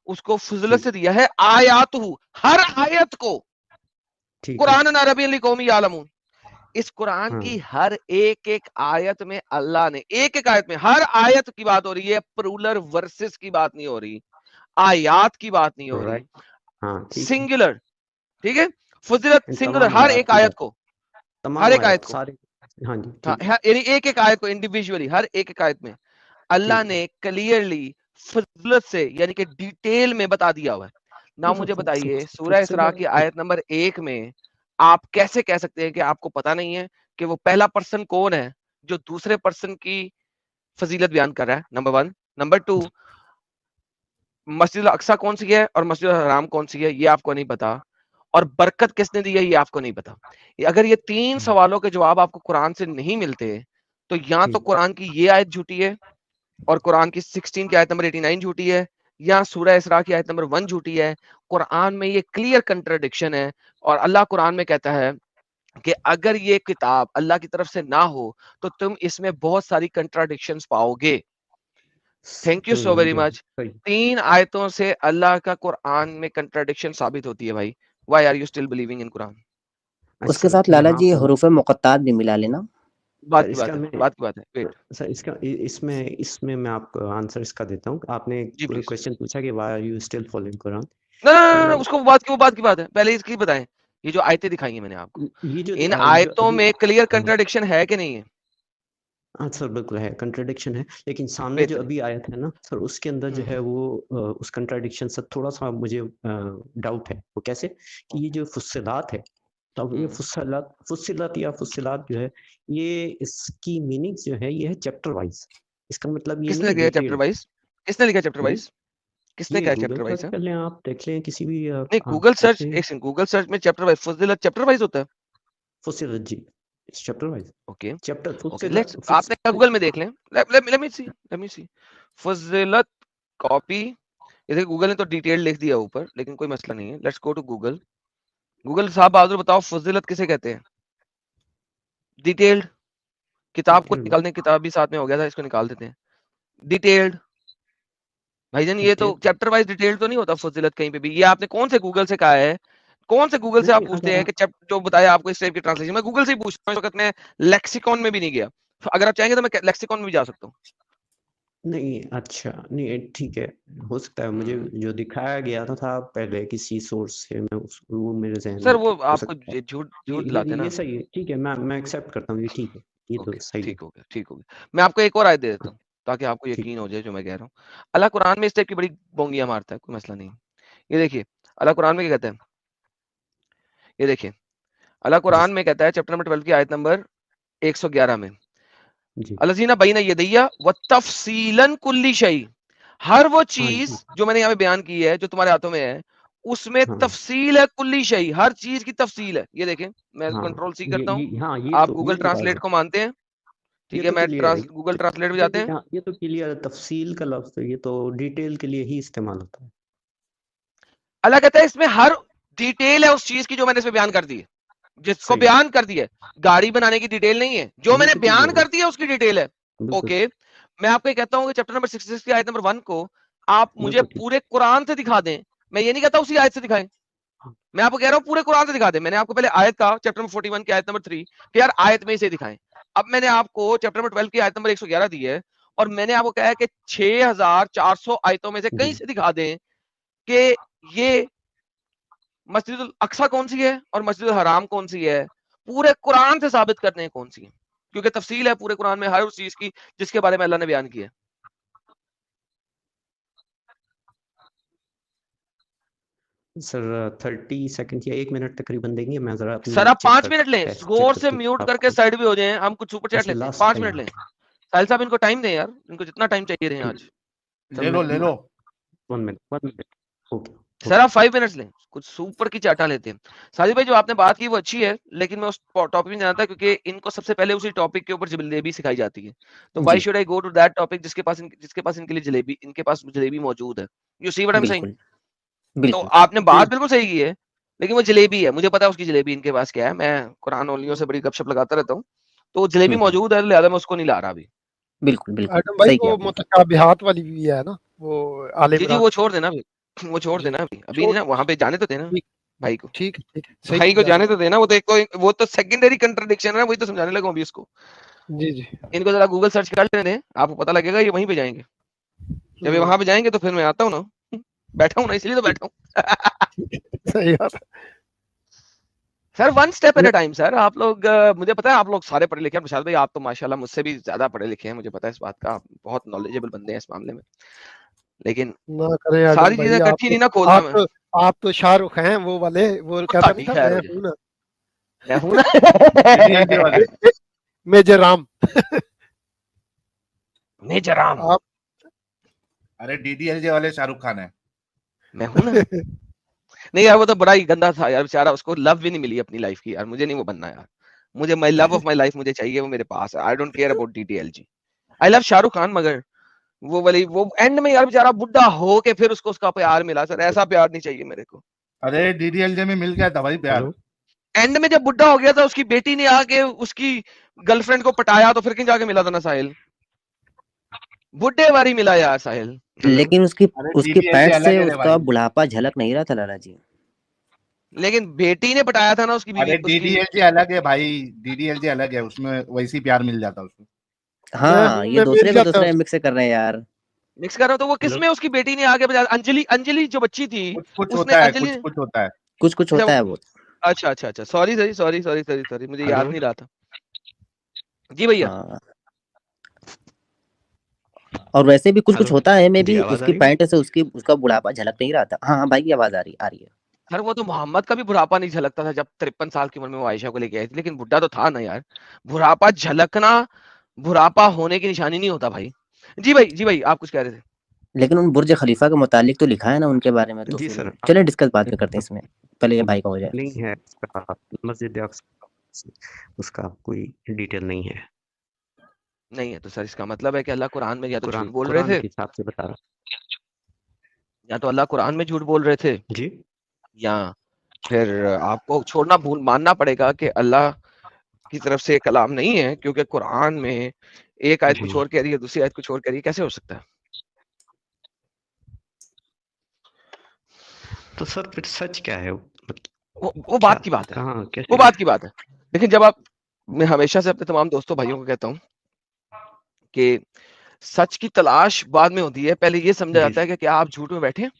उसको फुजिलत ठीक से दिया है आयातहू, हर आयत को ठीक है। कुरान अरबी कौमी यालमून। इस कुरान हाँ की हर एक एक आयत में अल्लाह ने एक एक आयत में हर आयत की बात हो रही है, प्लूरल वर्सेस की बात नहीं हो रही, आयात की बात नहीं हो रही, राइट, हाँ ठीक है। सिंगुलर ठीक है, फुजिलत सिंगुलर, तमाम हर आयत एक की आयत बात, को, हर तमाम एक आयत आयत को, सारे। हाँ जी हाँ, ठीक है। यानी एक एक आयत को इंडिविजुअली, हर एक एक आयत में अल्लाह ठीक है। ने क्लियरली फजिलत से यानी कि डिटेल में बता दिया हुआ है ना। नहीं, मुझे बताइए सूरह सबसे इसरा की आयत नंबर 1 में आप कैसे कह सकते हैं कि आपको पता नहीं है कि वो पहला पर्सन कौन है जो दूसरे पर्सन की फजीलत बयान कर रहा है, नंबर 1। नंबर 2, मस्जिद अक्सा कौन सी है और मस्जिद हराम कौन सी है, ये आपको नहीं पता। और बरकत किसने दी है, ये आपको नहीं पता। अगर ये 3 सवालों के जवाब आपको कुरान से नहीं मिलते, तो या तो कुरान की ये आयत झूठी है और कुरान की 16 की आयत नंबर 89 झूठी है, या सूरह इसरा की आयत नंबर 1 झूठी है। कुरान में ये क्लियर कंट्राडिक्शन है। और अल्लाह कुरान में कहता है कि अगर ये किताब अल्लाह की तरफ से ना हो तो तुम इसमें बहुत सारी कंट्राडिक्शंस पाओगे। Thank you so very much. 3 आयतों से अल्लाह का कुरान में कंट्राडिक्शन साबित होती है भाई। Why are you still believing in Quran? उसके साथ लाला जी हरूफ मुक़त्तात भी मिला लेना। बात की बात है, बात की बात है। वेट सर, इसका इसमें मैं आपको आंसर इसका देता हूँ। आपने जी प्लीज। क्वेश्चन पूछा कि why are you still following Quran. ना उसको वो बात की बात है, पहले इसकी बताएं। ये जो आयतें दिखाई हैं मैंने आपको, ये जो इन आयतों में क्लियर कंट्राडिक्शन है कि नहीं है? हाँ सर, बिल्कुल है, कंट्राडिक्शन है, लेकिन सामने जो अभी आयत है ना सर, उसके अंदर जो है वो उस कंट्राडिक्शन से थोड़ा सा मुझे डाउट है। वो कैसे कि ये जो फुस्सिलात है, तब ये फुस्सिलात या फुस्सिलात जो है, ये इसकी मीनिंग जो है ये है चैप्टर वाइज। इसका मतलब ये किसने नहीं लिखा चैप्टर वाइज? किसने लिखा चैप्टर वाइज? किसने कहा गूगल चैप्टर वाइज सर्च है? कर लें, आप देख लें किसी भी नहीं, गूगल सर्च, एक सेकंड, गूगल सर्च में चैप्टर वाइज फुस्सिलत चैप्टर वाइज होता है? फुस्सिलत जी, chapter wise. Okay chapter okay, let's, आपने गूगल में देख लें। लेट मी सी फुस्सिलत कॉपी। ये देखिए गूगल ने तो डिटेल लिख दिया ऊपर, लेकिन कोई मसला नहीं है। Let's go to Google. Google साहब बहादुर बताओ फुस्सिलत किसे कहते हैं? डिटेल्ड। किताब को निकालने, किताब भी साथ में हो गया था, इसको निकाल देते हैं। डिटेल्ड भाईजान, ये तो चैप्टर वाइज डिटेल तो नहीं होता फुजिलत कहीं पे भी। ये आपने कौन से गूगल से कहा है? कौन से गूगल से आप पूछते हैं कि जो बताया आपको इस टाइप की ट्रांसलेशन? मैं गूगल से ही पूछता हूँ, इस वक्त मैं लेक्सिकॉन में भी नहीं गया। अगर आप चाहेंगे तो मैं लेक्सिकॉन में भी जा सकता हूँ। नहीं, अच्छा, नहीं ठीक है, हो सकता है मुझे जो दिखाया गया था पहले किसी सोर्स से, मैं वो मेरे ज़हन में सर वो हो आपको सकता है। झूठ दिलाते ना। ये सही है, ठीक है, मैं एक्सेप्ट करता हूँ, ये ठीक है, ये तो सही है। ठीक हो गया। मैं आपको एक और आयत दे देता हूँ ताकि आपको यकीन हो जाए जो मैं कह रहा हूँ। अल्लाह कुरान में इस टाइप की बड़ी बोंगियां मारता है, कोई मसला नहीं। ये देखिए अल्लाह कुरान में क्या कहता है, ये देखिए अल्लाह कुरान में कहता है चैप्टर नंबर 12 की आयत नंबर 111 में, अल्लाज़ीना बैना यदैया व तफसीलन कुल्ली शै, हर वो चीज जो मैंने यहाँ पे बयान की है जो तुम्हारे हाथों में है उसमें तफसील है, कुल्ली शै, हर चीज की तफसील है। ये देखें, मैं कंट्रोल सी करता हूँ। आप गूगल ट्रांसलेट को मानते हैं? ठीक है, मैं गूगल ट्रांसलेट में जाते हैं। ये तो क्लियर, तफसील का लफ्ज ये तो डिटेल के लिए ही इस्तेमाल होता है। अल्लाह कहता है इसमें हर डिटेल है उस चीज की जो मैंने इसमें बयान कर दी है, जिसको बयान कर दिया है। गाड़ी बनाने की डिटेल नहीं है, जो मैंने बयान कर दिया उसकी डिटेल है। ओके, मैं आपको कहता हूँ कि चैप्टर नंबर 66 की आयत नंबर 1 को आप मुझे पूरे कुरान से दिखा दें। मैं ये नहीं कहता उसी आयत से दिखाएं, मैं आपको कह रहा हूँ पूरे कुरान से दिखा दें। मैंने आपको पहले आयत का चैप्टर नंबर 41 की आयत नंबर 3 कि यार आयत में इसे दिखाएं। अब मैंने आपको चैप्टर नंबर 12 की आयत नंबर 111 दी है और मैंने आपको कहा है कि 6400 आयतों में से कहीं से दिखा दें कि ये मस्जिदुल अक्सा कौन सी है और मस्जिदुल हराम कौन सी है। पूरे कुरान से साबित करने कौन सी है, क्योंकि तफसील है पूरे कुरान में हर उस चीज की जिसके बारे में अल्लाह ने बयान किया है। सर 30 सेकंड या 1 मिनट तकरीबन देंगे? मैं जरा सर आप 5 मिनट लें, गौर से म्यूट करके साइड भी हो जाएं। हम कुछ सुपर चैट लेते हैं, 5 मिनट लें। साहिल साहब इनको टाइम दें यार, इनको जितना टाइम चाहिए रहे आज। ले लो 1 मिनट। ओके सर आप 5 मिनट्स लें, कुछ सुपर की चाटा लेते हैं। साजिद भाई जो आपने बात की वो अच्छी है, लेकिन मैं उस टॉपिक में जानता क्योंकि इनको सबसे पहले उसी टॉपिक के ऊपर जलेबी सिखाई जाती है। तो why should I go to that topic जिसके पास इनके लिए जलेबी, इनके पास जलेबी मौजूद है। You see what I am saying? तो आपने बात बिल्कुल सही की है, लेकिन वो जलेबी है, मुझे पता है उसकी जलेबी इनके पास क्या है। मैं कुरान ओलियों से बड़ी गपशप लगाता रहता हूँ, तो जलेबी मौजूद है, लिहाजा मैं उसको नहीं ला रहा अभी। बिल्कुल आदम भाई वो मुतशाबिहात वाली भी है ना, वो आले जी वो छोड़ देना अभी, वो छोड़ देना अभी नहीं ना, वहां पे जाने तो देना भाई को। ठीक भाई को जाने तो देना, वो तो सेकेंडरी कंट्राडिक्शन है, वही तो समझाने लगा अभी उसको। जी इनको जरा गूगल सर्च कर लेने, आपको पता लगेगा ये वहीं पे जाएंगे। जब ये वहां पे जाएंगे तो फिर मैं आता हूँ ना, बैठा हूँ ना, इसलिए तो बैठा हूँ। सही बात है। Sir one step at a time sir. आप लोग मुझे पता है आप लोग सारे पढ़े लिखे हैं। प्रसाद भाई आप तो माशाल्लाह मुझसे भी ज्यादा पढ़े लिखे हैं, मुझे पता है इस बात का। आप बहुत नॉलेजेबल बंदे हैं इस मामले में। लेकिन ना करें आदम सारी भाई, चीजें इकट्ठी नहीं ना खोलता मैं। आप तो शाहरुख हैं, वो वाले, वो कहता पता नहीं नहीं था खैर मैं मुझे, हूं ना, मैं हूं ना। DDLJ वाले मेजर राम। मेजर राम, आप अरे DDLJ वाले शाहरुख खान है। मैं हूं ना। नहीं यार वो तो बड़ा ही गंदा था यार बेचारा, उसको लव भी नहीं मिली अपनी लाइफ की यार। मुझे नहीं वो बनना यार, मुझे my love of my life मुझे चाहिए, वो मेरे पास है। I don't care about DDLG। I love Shahrukh Khan, मगर वो वाली वो एंड में यार बेचारा बुढ़ा हो के फिर उसको उसका प्यार मिला सर, ऐसा प्यार नहीं चाहिए मेरे को। अरे DDLJ में मिल गया था भाई प्यार। हेलो एंड में जब बुढ़ा हो गया था उसकी बेटी ने आके उसकी गर्लफ्रेंड को पटाया, तो फिर कहीं जाके मिला था ना साहिल, बुढ़े बारी मिला यार साहिल। हेलो लेकिन उसकी अरे उसकी DDLJ पैंट अलग से है रे उसका भाई। बुढ़ापा झलक नहीं रहा था लाला जी। लेकिन बेटी ने पटाया था ना उसकी बीवी, अरे उसकी DDLJ अलग है भाई, DDLJ अलग है, उसमें वैसी प्यार मिल जाता उसको। हाँ ये मैं मिल दूसरे को जाता दूसरे मिक्स कर रहे हैं यार। मिक्स कर रहा हूं। तो वो हेलो किसमें उसकी बेटी ने आगे बजा, अंजलि, अंजलि जो बच्ची थी कुछ कुछ उसने, होता है, अंजलि कुछ कुछ होता है। कुछ कुछ अच्छा होता है वो। अच्छा अच्छा अच्छा, sorry sorry sorry sorry sorry sorry, मुझे याद हेलो नहीं रहा था। जी भैया। हाँ और वैसे भी कुछ कुछ हेलो होता है, मैं जी भी आवाज आ उसकी रही है पैंट से उसका बुढ़ापा झलक नहीं रहा था। हाँ हाँ भाई की आवाज आ रही है। सर वो तो मोहम्मद का भी बुढ़ापा नहीं झलकता था जब 53 साल की उम्र में वो आयशा को लेके आई थी, लेकिन बुढ़ा तो था ना यार। बुढ़ापा झलकना बुढ़ापा होने की निशानी नहीं होता भाई। जी भाई आप कुछ कह रहे थे। लेकिन उन बुर्ज खलीफा के मुतालिक तो लिखा है ना उनके बारे में, तो जी फिर सर चलिए डिस्कस बाद में करते हैं इसमें, पहले ये भाई का हो जाए। नहीं है इसका, मस्जिद अक्सा उसका कोई डिटेल नहीं है। नहीं है तो सर इसका मतलब है कि अल्लाह कुरान में या तो झूठ कुरान बोल रहे कुरान थे, के हिसाब से बता रहा या तो अल्लाह कुरान में झूठ बोल रहे थे, हूँ जी। या फिर आपको छोड़ना भूल मानना पड़ेगा कि अल्लाह की तरफ से कलाम नहीं है, क्योंकि कुरान में एक आयत जी कुछ और कह रही है, दूसरी आयत कुछ और कह रही है, कैसे हो सकता है। तो सर फिर सच क्या है, मतलब वो क्या, बात की बात है, कहाँ, वो कैसे? बात की बात है। लेकिन जब आप, मैं हमेशा से अपने तमाम दोस्तों भाइयों को कहता हूँ कि सच की तलाश बाद में होती है, पहले ये समझा जी जाता है कि क्या आप झूठ में बैठे हैं।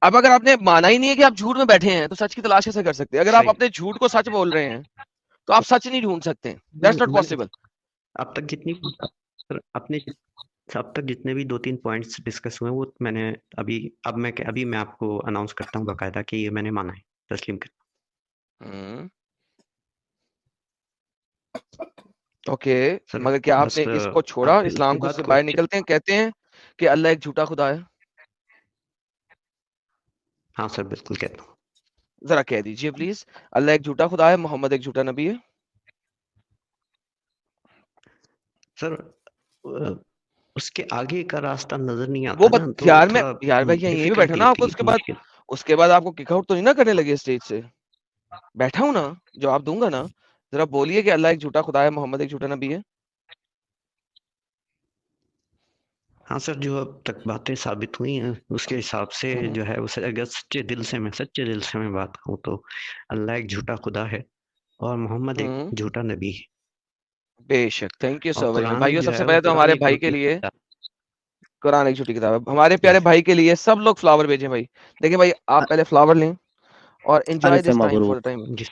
अब अगर आपने माना ही नहीं है कि आप झूठ में बैठे हैं, तो सच की तलाश कैसे कर सकते हैं। अगर आप सही। अपने झूठ को सच बोल रहे हैं तो आप सच नहीं ढूंढ सकते, दैट्स नॉट मैंने पॉसिबल। अब तक जितनी सर अपने अब तक जितने भी 2-3 पॉइंट्स डिस्कस हुए वो मैंने अभी मैं आपको अनाउंस करता हूँ बाकायदा कि ये मैंने माना है, तस्लीम कर। ओके, सर मगर क्या बस आपने इसको छोड़ा, आप इस्लाम इतनी को बात से को बाहर निकलते हैं, कहते हैं कि अल्लाह एक झूठा खुदा है। हाँ सर बिल्कुल कहता हूँ। जरा कह दीजिए प्लीज, अल्लाह एक झूठा खुदा है, मोहम्मद एक झूठा नबी है। सर उसके आगे का रास्ता नजर नहीं वो आता ना, तो यार मैं थोड़ा यार भाई यहीं पे बैठा डिफिकल्टी ना, आपको होती है, मुश्किल। उसके बाद आपको किकआउट तो नहीं ना करने लगे स्टेज से। बैठा हूं ना, जवाब दूंगा ना। जरा बोलिए कि अल्लाह एक झूठा खुदा है, मोहम्मद एक झूठा नबी है। हाँ सर, जो अब तक बातें साबित हुई हैं उसके हिसाब से जो है उसे अगर सच्चे दिल से मैं बात कहूँ तो अल्लाह एक झूठा खुदा है और मोहम्मद एक झूठा नबी है। बेशक, थैंक यू और सो वेरी मच कुरान भाइयों। जो सबसे है वो पहले तो कुरान हमारे एक भाई के झूठी लिए किताब। कुरान एक झूठी किताब है। हमारे प्यारे यस भाई के लिए सब लोग फ्लावर भेजें भाई। देखिए भाई आप पहले फ्लावर लें और एंजॉय अल्फ दिस टाइम फॉर द मबरूक, टाइम। जी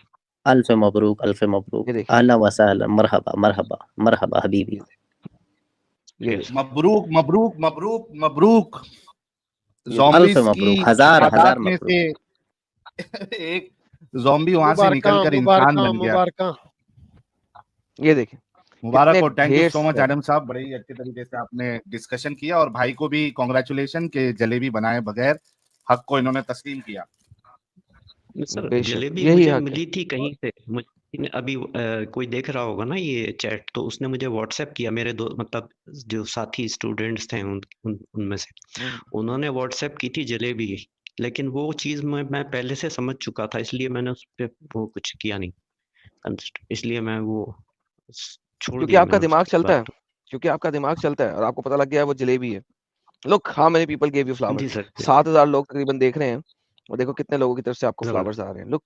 अल्फ मबरूक, अल्फ मबरूक, ये देखिए, अहला वसहला, मरहबा मरहबा मरहबा हबीबी। ये यस देखिए, मबरूक मबरूक मबरूक मबरूक। ये देखिए। अल्फ ज़ॉम्बीज़ की मबरूक, हजार तादाद हजार में मबरूक। से एक ज़ॉम्बी वहां से मुबारका निकलकर इंसान मुबारका बन गया। मुबारका। ये देखिए मुबारक कितने हो, थैंक यू ढेर सो मच सारे। आदम साहब, बड़े ही अच्छे तरीके से आपने डिस्कशन किया और भाई को भी कॉन्ग्रेचुलेशन के जलेबी बनाए बगैर हक को इन्होंने तस्लीम किया। सर बेशक जलेबी यही मुझे हक है। मिली थी कहीं से, मुझे अभी कोई देख रहा होगा ना ये चैट, तो उसने मुझे व्हाट्सएप किया, मेरे दो मतलब जो साथी स्टूडेंट्स थे उनमें से उन्होंने व्हाट्सएप की थी जलेबी, लेकिन वो चीज़ मैं पहले से समझ चुका था, इसलिए मैंने उस पे वो कुछ किया नहीं, इसलिए मैं वो छोड़ क्योंकि दिया आपका मैंने उस दिमाग चलता है, बात क्योंकि आपका दिमाग चलता है और आपको पता लग गया है वो जलेबी है। Look how many people give you को। फ्लावर। जी सर 7,000 लोग तकरीबन देख रहे हैं, और देखो कितने लोगों की तरफ से आपको जरूर फ्लावर्स आ रहे हैं। लुक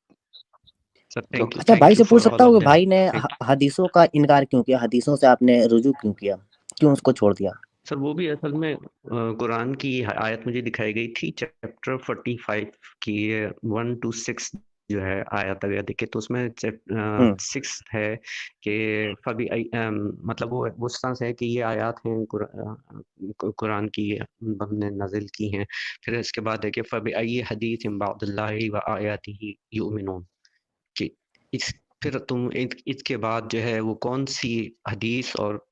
सर, लुक अच्छा भाई थैंक से यू पूछ फॉर सकता ऑल हूँ ऑफ कि देम। भाई ने हदीसों का इनकार क्यों किया, हदीसों से आपने रुजू क्यों किया, क्यों उसको छोड़ दिया? सर वो भी असल में कुरान की आयत मुझे दिखाई गई थी, चैप्टर 45 की 1 to 6 जो है आयत अगर देखे तो उसमें हम्म, 6 है कि फबी मतलब वो सेंस है कि ये आयत हैं कुरान की, हमने नाजिल की हैं। फिर इसके बाद है कि फबी अई हदीस बादिल्लाहि व आयातिही युमिनून, कि इस फिर तुम इसके बाद जो है वो कौन सी हदीस और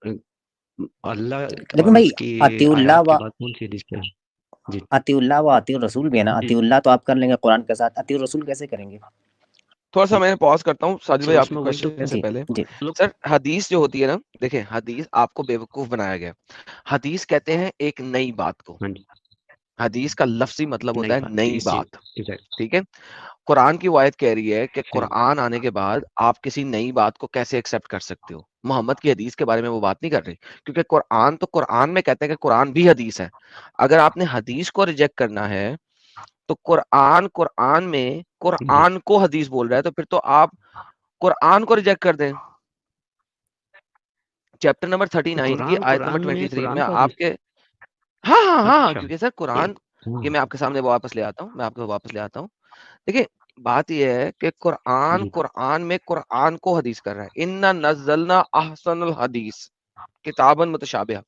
अल्लाह लेकिन और भाई उसकी अतिउल्लाह आयत के व बाद कौन सी हदीस क्या है? जी अतिउल्लाह व अतिउर रसूल भी है ना। जी अतिउल्लाह तो आप कर लेंगे कुरान के साथ, अतिउर रसूल कैसे करेंगे? थोड़ा सा मैं पॉज करता हूँ साजिद सर भाई आपके उसमें वही तो क्वेश्चन से जी पहले। जी लोग सर हदीस जो होती है ना, देखिए हदीस आपको बेवकूफ बनाया गया। हदीस कहते हैं एक नई बात को। हाँ जी हदीस का लफ्जी मतलब होता नई है बात नई इस चीज बात। एग्जैक्ट ठीक है। कुरान की वायत कह रही है कि सही कुरान आने के बाद आप किसी नई बात को कैसे एक्सेप्ट कर सकते हो। मोहम्मद की हदीस के बारे में वो बात नहीं कर रही, क्योंकि कुरान तो कुरान में कहते हैं कि कुरान भी हदीस है। अगर आपने हदीस को रिजेक्ट करना है तो कुरान कुरान में जी कुरान को हदीस बोल रहा है, तो फिर तो आप कुरान को रिजेक्ट कर दें। चैप्टर नंबर 39 की कुरान आयत नंबर कुरान में 23 कुरान में को हदीस आपके, हाँ हाँ हाँ, अच्छा क्योंकि सर कुरान, एक ये मैं आपके सामने वापस ले आता हूँ, मैं आपको वापस ले आता हूँ। देखिए बात यह है कि कुरान जी कुरान में कुरान को हदीस कर रहा है। इन्ना नज़लना अहसनुल हदीस किताबन मुतशाबिहा।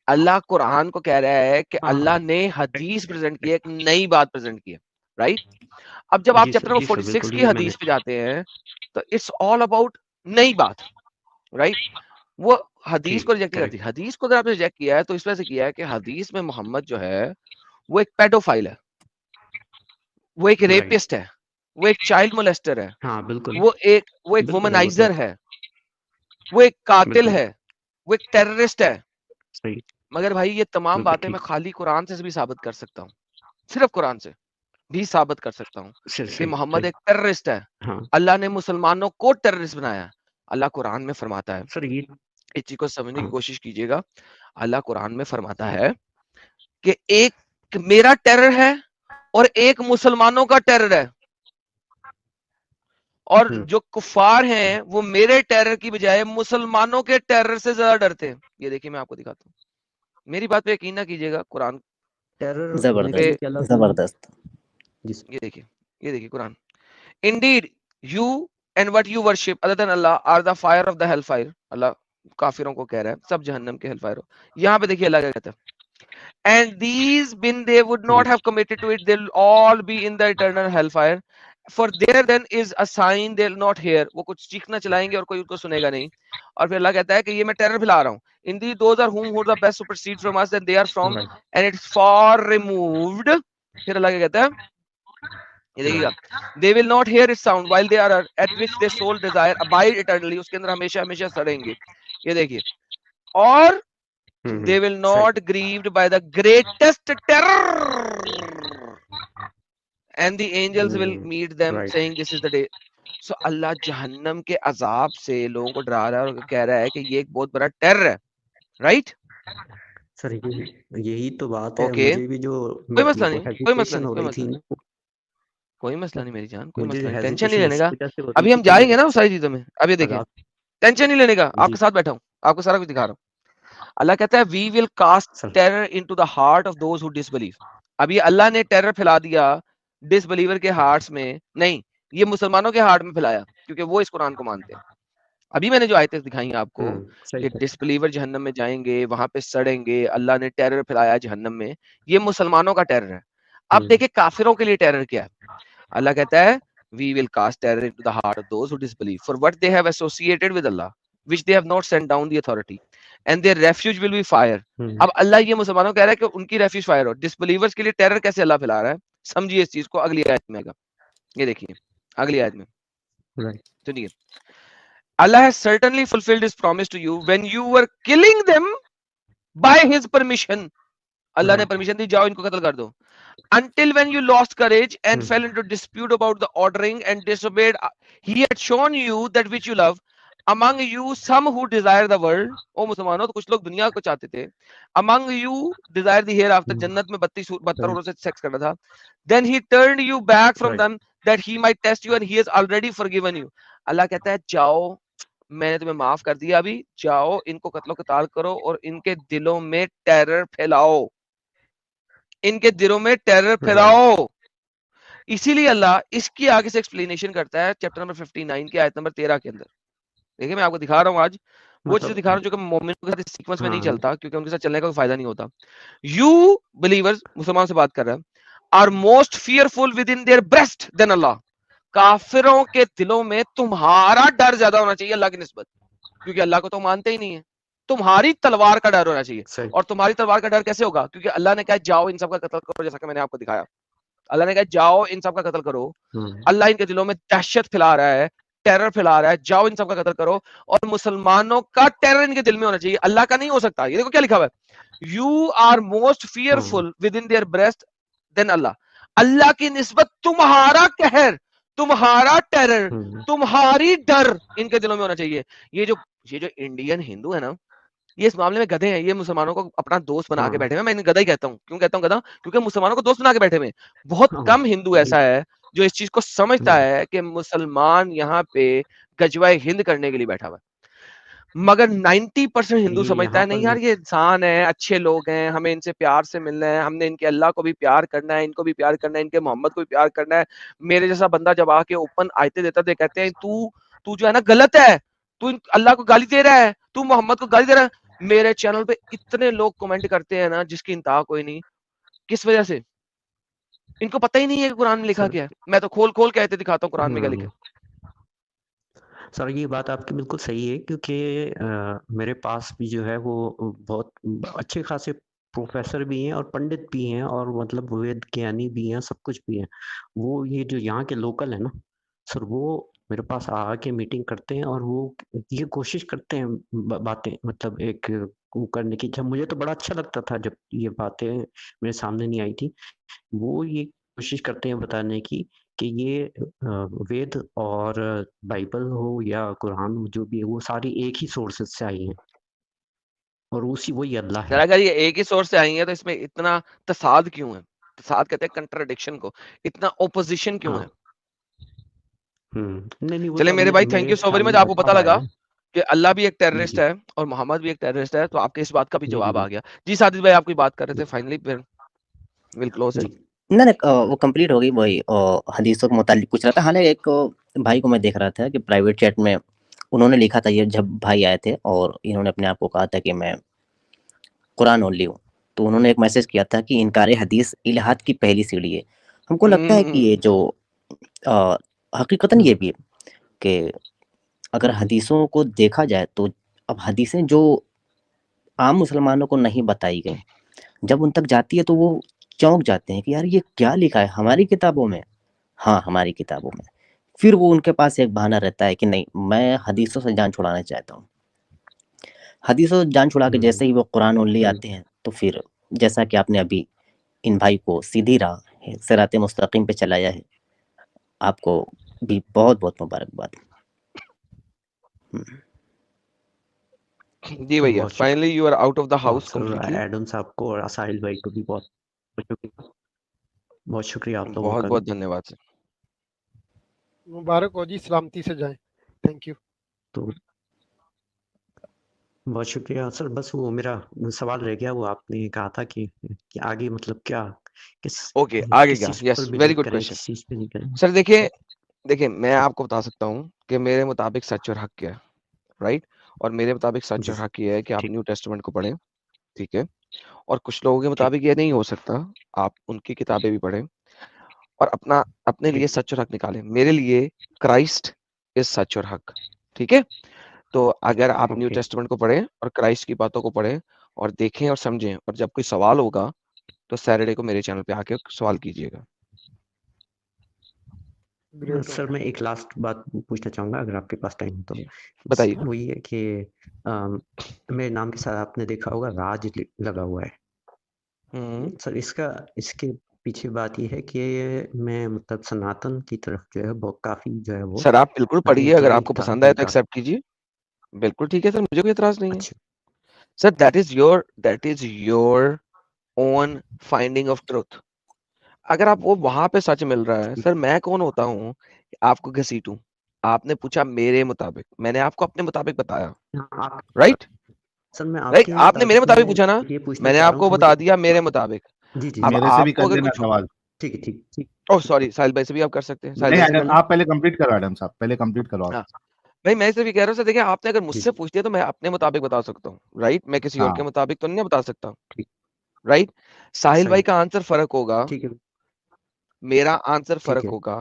अल्लाह कुरान को कह रहा है कि हाँ अल्लाह ने हदीस प्रेजेंट की है, एक नई बात प्रेजेंट की है। राइट। अब जब आप चैप्टर नंबर जी सर 46 बिल्कुल की ये मैंने हदीस पे जाते हैं तो इट्स ऑल अबाउट नई बात। राइट। वो हदीस को ठीक रिजेक्ट नहीं करती। करेक्ट हदीस को अगर आपने रिजेक्ट किया है तो इस वजह से किया है कि हदीस में मोहम्मद जो है वो एक पेडोफाइल है, वो एक राइट रेपिस्ट है, वो एक चाइल्ड मोलेस्टर है, हाँ बिल्कुल वो एक बिल्कुल है वो तो वुमनाइजर है, वो एक कातिल बिल्कुल है, वो एक टेररिस्ट है। सही मगर भाई ये तमाम बिल्कुल बातें मैं ठीक खाली कुरान से भी साबित कर सकता हूँ। सिर्फ कुरान से भी साबित कर सकता हूँ सही कि सही मोहम्मद सही एक टेररिस्ट है। हाँ अल्लाह ने मुसलमानों को टेररिस्ट बनाया है। अल्लाह कुरान में फरमाता है, सर ये इस चीज को समझने की हाँ कोशिश कीजिएगा। अल्लाह कुरान में फरमाता है कि एक मेरा टेरर है और एक मुसलमानों का टेरर है, और जो कुफार हैं वो मेरे टेरर की बजाय मुसलमानों के टेरर से ज्यादा डरते हैं। ये देखिए मैं आपको दिखाता हूँ, मेरी बात पे यकीन ना कीजिएगा। कुरान टेरर पे नेगेटिव जबरदस्त के अलावा जबरदस्त। जी ये देखिए Quran. Indeed you and what you worship other than Allah are the fire of the hell fire. Allah काफिरों को कह रहा है सब जहन्नम के हेल फायर हो। यहाँ पे देखिए अल्लाह क्या कहता है, and these when they would ji not have committed to it they'll all be in the eternal hellfire for there then is a sign they'll not hear। वो कुछ चीखना चलाएंगे और कोई उनको सुनेगा नहीं। और फिर अल्लाह कहता है कि ये मैं टेरर फैला रहा हूँ। indeed those are whom who are the best to proceed from us and they are from right and it's far removed। फिर अल्लाह क्या कहता है, ये देखिएगा, they will not hear its sound while they are at which their soul desire abide eternally। उसके अंदर हमेशा हमेशा सड़ेंगे। ये देखिए, और they will सही not grieved by the greatest terror and the angels will meet them right saying this is the day। so अल्लाह जहन्नम के अजाब से लोगों को डरा रहा है और कह रहा है कि ये एक बहुत बड़ा टेरर है। राइट। सर यही तो बात है ओके, मुझे भी जो कोई मेरे मसला को नहीं, कोई मसला हेजिटेशन नहीं, हो कोई रही मसला थी नहीं, ना कोई मसला नहीं मेरी जान, कोई मुझे मसला नहीं, टेंशन नहीं हेजिटेशन लेने इस का। वजह से हो रही अभी थी हम कि जाएंगे मेरे ना उस सारी चीजों में। अब ये देखिए, अगर टेंशन नहीं लेने का, जी आपके साथ बैठा हूँ, आपको सारा कुछ दिखा रहा हूँ। अल्लाह कहता है we will cast sir terror into the heart of those who disbelieve. अभी अल्लाह ने टेरर फैला दिया डिसबिलीवर के हार्ट्स में, नहीं, ये मुसलमानों के हार्ट में फैलाया क्योंकि वो इस कुरान को मानते हैं। अभी मैंने जो आयतें दिखाई हैं आपको सही कि सर डिसबिलीवर जहन्नम में जाएंगे, वहां पे सड़ेंगे, अल्लाह ने टेरर फैलाया जहन्नम में, ये मुसलमानों का टेरर है। अब देखिए काफिरों के लिए टेरर क्या है। अल्लाह कहता है we will cast terror into the heart of those who disbelieve for what they have associated with Allah which they have not sent down the authority and their refuge will be fire। अब अल्लाह ये मुसलमानों को कह रहा है कि उनकी रेफ्यूज फायर हो। डिसबिलीवर्स के लिए टेरर कैसे अल्लाह फैला रहा है, समझिए इस चीज को अगली आयत में आएगा। ये देखिए अगली आयत में राइट सुनिए, Allah has certainly fulfilled his promise to you when you were killing them by his permission। अल्लाह ने परमिशन दी, जाओ इनको कत्ल कर दो। Until when you lost courage and fell into dispute about the ordering and disobeyed, he had shown you that which you love among you some who desire the world। ओ मुसलमानों, तो कुछ लोग दुनिया को चाहते थे। among you desire the hereafter, जन्नत में 72 औरतों से सेक्स करना था। then he turned you back from them that he might test you and he has already forgiven you। अल्लाह कहता है जाओ, मैंने तुम्हें माफ कर दिया, अभी जाओ इनको कत्लो कताल करो और इनके दिलों में टेरर फैलाओ, इनके दिलों में टेरर फैलाओ। इसीलिए अल्लाह इसकी आगे से एक्सप्लेनेशन करता है चैप्टर नंबर 59 की आयत नंबर 13 के अंदर। देखिए मैं आपको दिखा रहा हूँ आज वो चीज दिखा रहा हूँ जो कि मोमिनों के साथ इस सीक्वेंस में नहीं चलता, क्योंकि उनके साथ चलने का कोई फायदा नहीं होता। यू बिलीवर्स, मुसलमान से बात कर रहा है, are most fearful within their breast than Allah. काफिरों के दिलों में तुम्हारा डर ज्यादा होना चाहिए अल्लाह की निस्बत, क्योंकि अल्लाह को तो मानते ही नहीं है। तुम्हारी तलवार का डर होना चाहिए। और तुम्हारी तलवार का डर कैसे होगा? क्योंकि अल्लाह ने कहा जाओ इन सब का कत्ल करो, जैसा कि मैंने आपको दिखाया। अल्लाह ने कहा जाओ इन सब का कत्ल करो। अल्लाह इनके दिलों में दहशत फैला रहा है, टेरर फैला रहा है, जाओ इन सब का कत्ल करो। और मुसलमानों का टेरर इनके दिल में होना चाहिए, अल्लाह का नहीं हो सकता। ये देखो क्या लिखा हुआ है, you are most fearful within their breast than Allah. Allah की निस्बत तुम्हारा कहर, तुम्हारा टेरर, तुम्हारी डर इनके दिलों में होना चाहिए। ये जो इंडियन हिंदू है ना, ये इस मामले में गधे हैं। ये मुसलमानों को अपना दोस्त बना के बैठे हैं। मैं इन्हें गधा ही कहता हूँ। क्यों कहता हूँ गधा? क्योंकि मुसलमानों को दोस्त बना के बैठे हुए। बहुत कम हिंदू ऐसा है जो इस चीज को समझता है कि मुसलमान यहाँ पे गजवाए हिंद करने के लिए बैठा हुआ है। मगर 90% हिंदू समझता है नहीं यार, ये इंसान है, अच्छे लोग हैं, हमें इनसे प्यार से मिलना है, हमने इनके अल्लाह को भी प्यार करना है, इनको भी प्यार करना है, इनके मोहम्मद को भी प्यार करना है। मेरे जैसा बंदा जब आके ओपन आयते देता है, कहते हैं तू जो है ना गलत है, तू अल्लाह को गाली दे रहा है, तू मोहम्मद को गाली दे रहा है। मेरे चैनल पे इतने लोग कमेंट करते हैं ना जिसकी इंतहा कोई नहीं। किस वजह से? इनको पता ही नहीं है कि कुरान में लिखा क्या है। मैं तो खोल खोल के आयते दिखाता हूँ कुरान में क्या लिखा है। सर ये बात आपकी बिल्कुल सही है, क्योंकि मेरे पास भी जो है वो बहुत अच्छे खासे प्रोफेसर भी हैं और पंडित भी हैं और मतलब वेद ज्ञानी भी हैं, सब कुछ भी हैं। वो ये जो यहाँ के लोकल है ना सर, वो मेरे पास आके मीटिंग करते हैं और वो ये कोशिश करते हैं बातें मतलब एक वो करने की। जब मुझे तो बड़ा अच्छा लगता था जब ये बातें मेरे सामने नहीं आई थी। वो ये कोशिश करते हैं बताने की कि ये वेद और बाइबल हो या कुरान हो, जो भी है वो सारी एक ही सोर्सेज से आई हैं और उसी वही अल्लाह है। अगर ये एक ही सोर्स से आई है तो इसमें इतना तसाद क्यों है? तसाद कहते हैं कंट्राडिक्शन को। इतना ओपोजिशन क्यों है? नहीं चले मेरे भाई, thank you so very much. आपको पता लगा कि अल्लाह भी एक टेररिस्ट है और मोहम्मद भी एक टेररिस्ट है, तो आपके इस बात का भी जवाब आ गया। जी साजिद भाई, आप कोई बात कर रहे थे, फाइनली फिर विल क्लोज इट। ना वो कंप्लीट हो गई वही हदीसों के मुतालिक पूछ रहा था। हालांकि एक भाई को मैं देख रहा था कि प्राइवेट चैट में उन्होंने लिखा था, ये जब भाई आए थे और इन्होंने अपने आप को कहा था कि मैं कुरान ओनली हूँ, तो उन्होंने एक मैसेज किया था कि इनकार हदीस इल्हाद की पहली सीढ़ी है। हमको लगता है कि ये जो हकीकतन ये भी है कि अगर हदीसों को देखा जाए तो अब हदीसें जो आम मुसलमानों को नहीं बताई गई, जब उन तक जाती है तो वो चौंक जाते हैं कि यार ये क्या लिखा है हमारी किताबों में। हाँ, हमारी किताबों में। फिर वो उनके पास एक बहाना रहता है कि नहीं, मैं हदीसों से जान छुड़ाना चाहता हूँ। हदीसों से जान छुड़ा के जैसे ही वो कुरान ओनली आते हैं, तो फिर जैसा कि आपने अभी इन भाई को सीधी राह सिराते मुस्तकीम पे चलाया है, आपको भी बहुत बहुत मुबारकबाद। जी भैया, finally you are out of the house completely. Adam साहब को और साहिल भाई को भी बहुत शुक्रिया आप लोगों का। बहुत बहुत धन्यवाद सर। मुबारक हो जी, सलामती से जाएं। Thank you. तो बहुत शुक्रिया सर। बस वो मेरा सवाल रह गया, वो आपने कहा था कि आगे मतलब क्या किस ओके आगे क्या? Yes, very good question sir. देखिए मैं आपको बता सकता हूँ कि मेरे मुताबिक सच और हक क्या है, राइट? और मेरे मुताबिक सच और हक ये है कि आप न्यू टेस्टामेंट को पढ़ें, ठीक है? और कुछ लोगों के मुताबिक ये नहीं हो सकता, आप उनकी किताबें भी पढ़ें और अपने लिए सच और हक निकालें। मेरे लिए क्राइस्ट इज सच और हक, ठीक है? तो अगर आप न्यू टेस्टामेंट को पढ़ें और क्राइस्ट की बातों को पढ़ें और देखें और समझें, और जब कोई सवाल होगा तो सैटरडे को मेरे चैनल पे आके सवाल कीजिएगा। सर मैं एक लास्ट बात पूछना चाहूंगा अगर आपके पास टाइम हो तो। बताइए। वो ये कि मेरे नाम के साथ आपने देखा होगा राज लगा हुआ है। सर इसके पीछे बात ये है कि मैं मतलब सनातन की तरफ जो है वो काफी जो है वो सर आप बिल्कुल पढ़िए, अगर आपको पसंद आए तो एक्सेप्ट कीजिए, बिल्कुल ठीक है सर, मुझे कोई एतराज नहीं है। Sir that is your own finding of truth. अगर आप वो वहां पे सच मिल रहा है, सर मैं कौन होता हूँ आपको घसीटूं? आपने पूछा मेरे मुताबिक, मैंने आपको अपने मुताबिक बताया, राइट? सर मैं राइट, आपने मेरे मुताबिक पूछा ना, मैंने आपको बता दिया मेरे मुताबिक। जी जी, मेरे से भी कर देना सवाल। ठीक है, ठीक ओह सॉरी, साहिल भाई से भी आप कर सकते हैं। साहिल नहीं भाई से एडम, कर लें। आप पहले कंप्लीट करो एडम साहब, पहले कंप्लीट करो आप। हाँ भाई, मैं इसे भी कह रहा हूँ सर, देखिए आपने अगर जी मुझसे पूछ लिया तो मैं अपने मुताबिक बता सकता हूँ, राइट? मैं किसी और के हाँ मुताबिक तो नहीं बता सकता, ठीक राइट? साहिल भाई सही का आंसर फर्क होगा, ठीक है मेरा आंसर ठीक फर्क है होगा,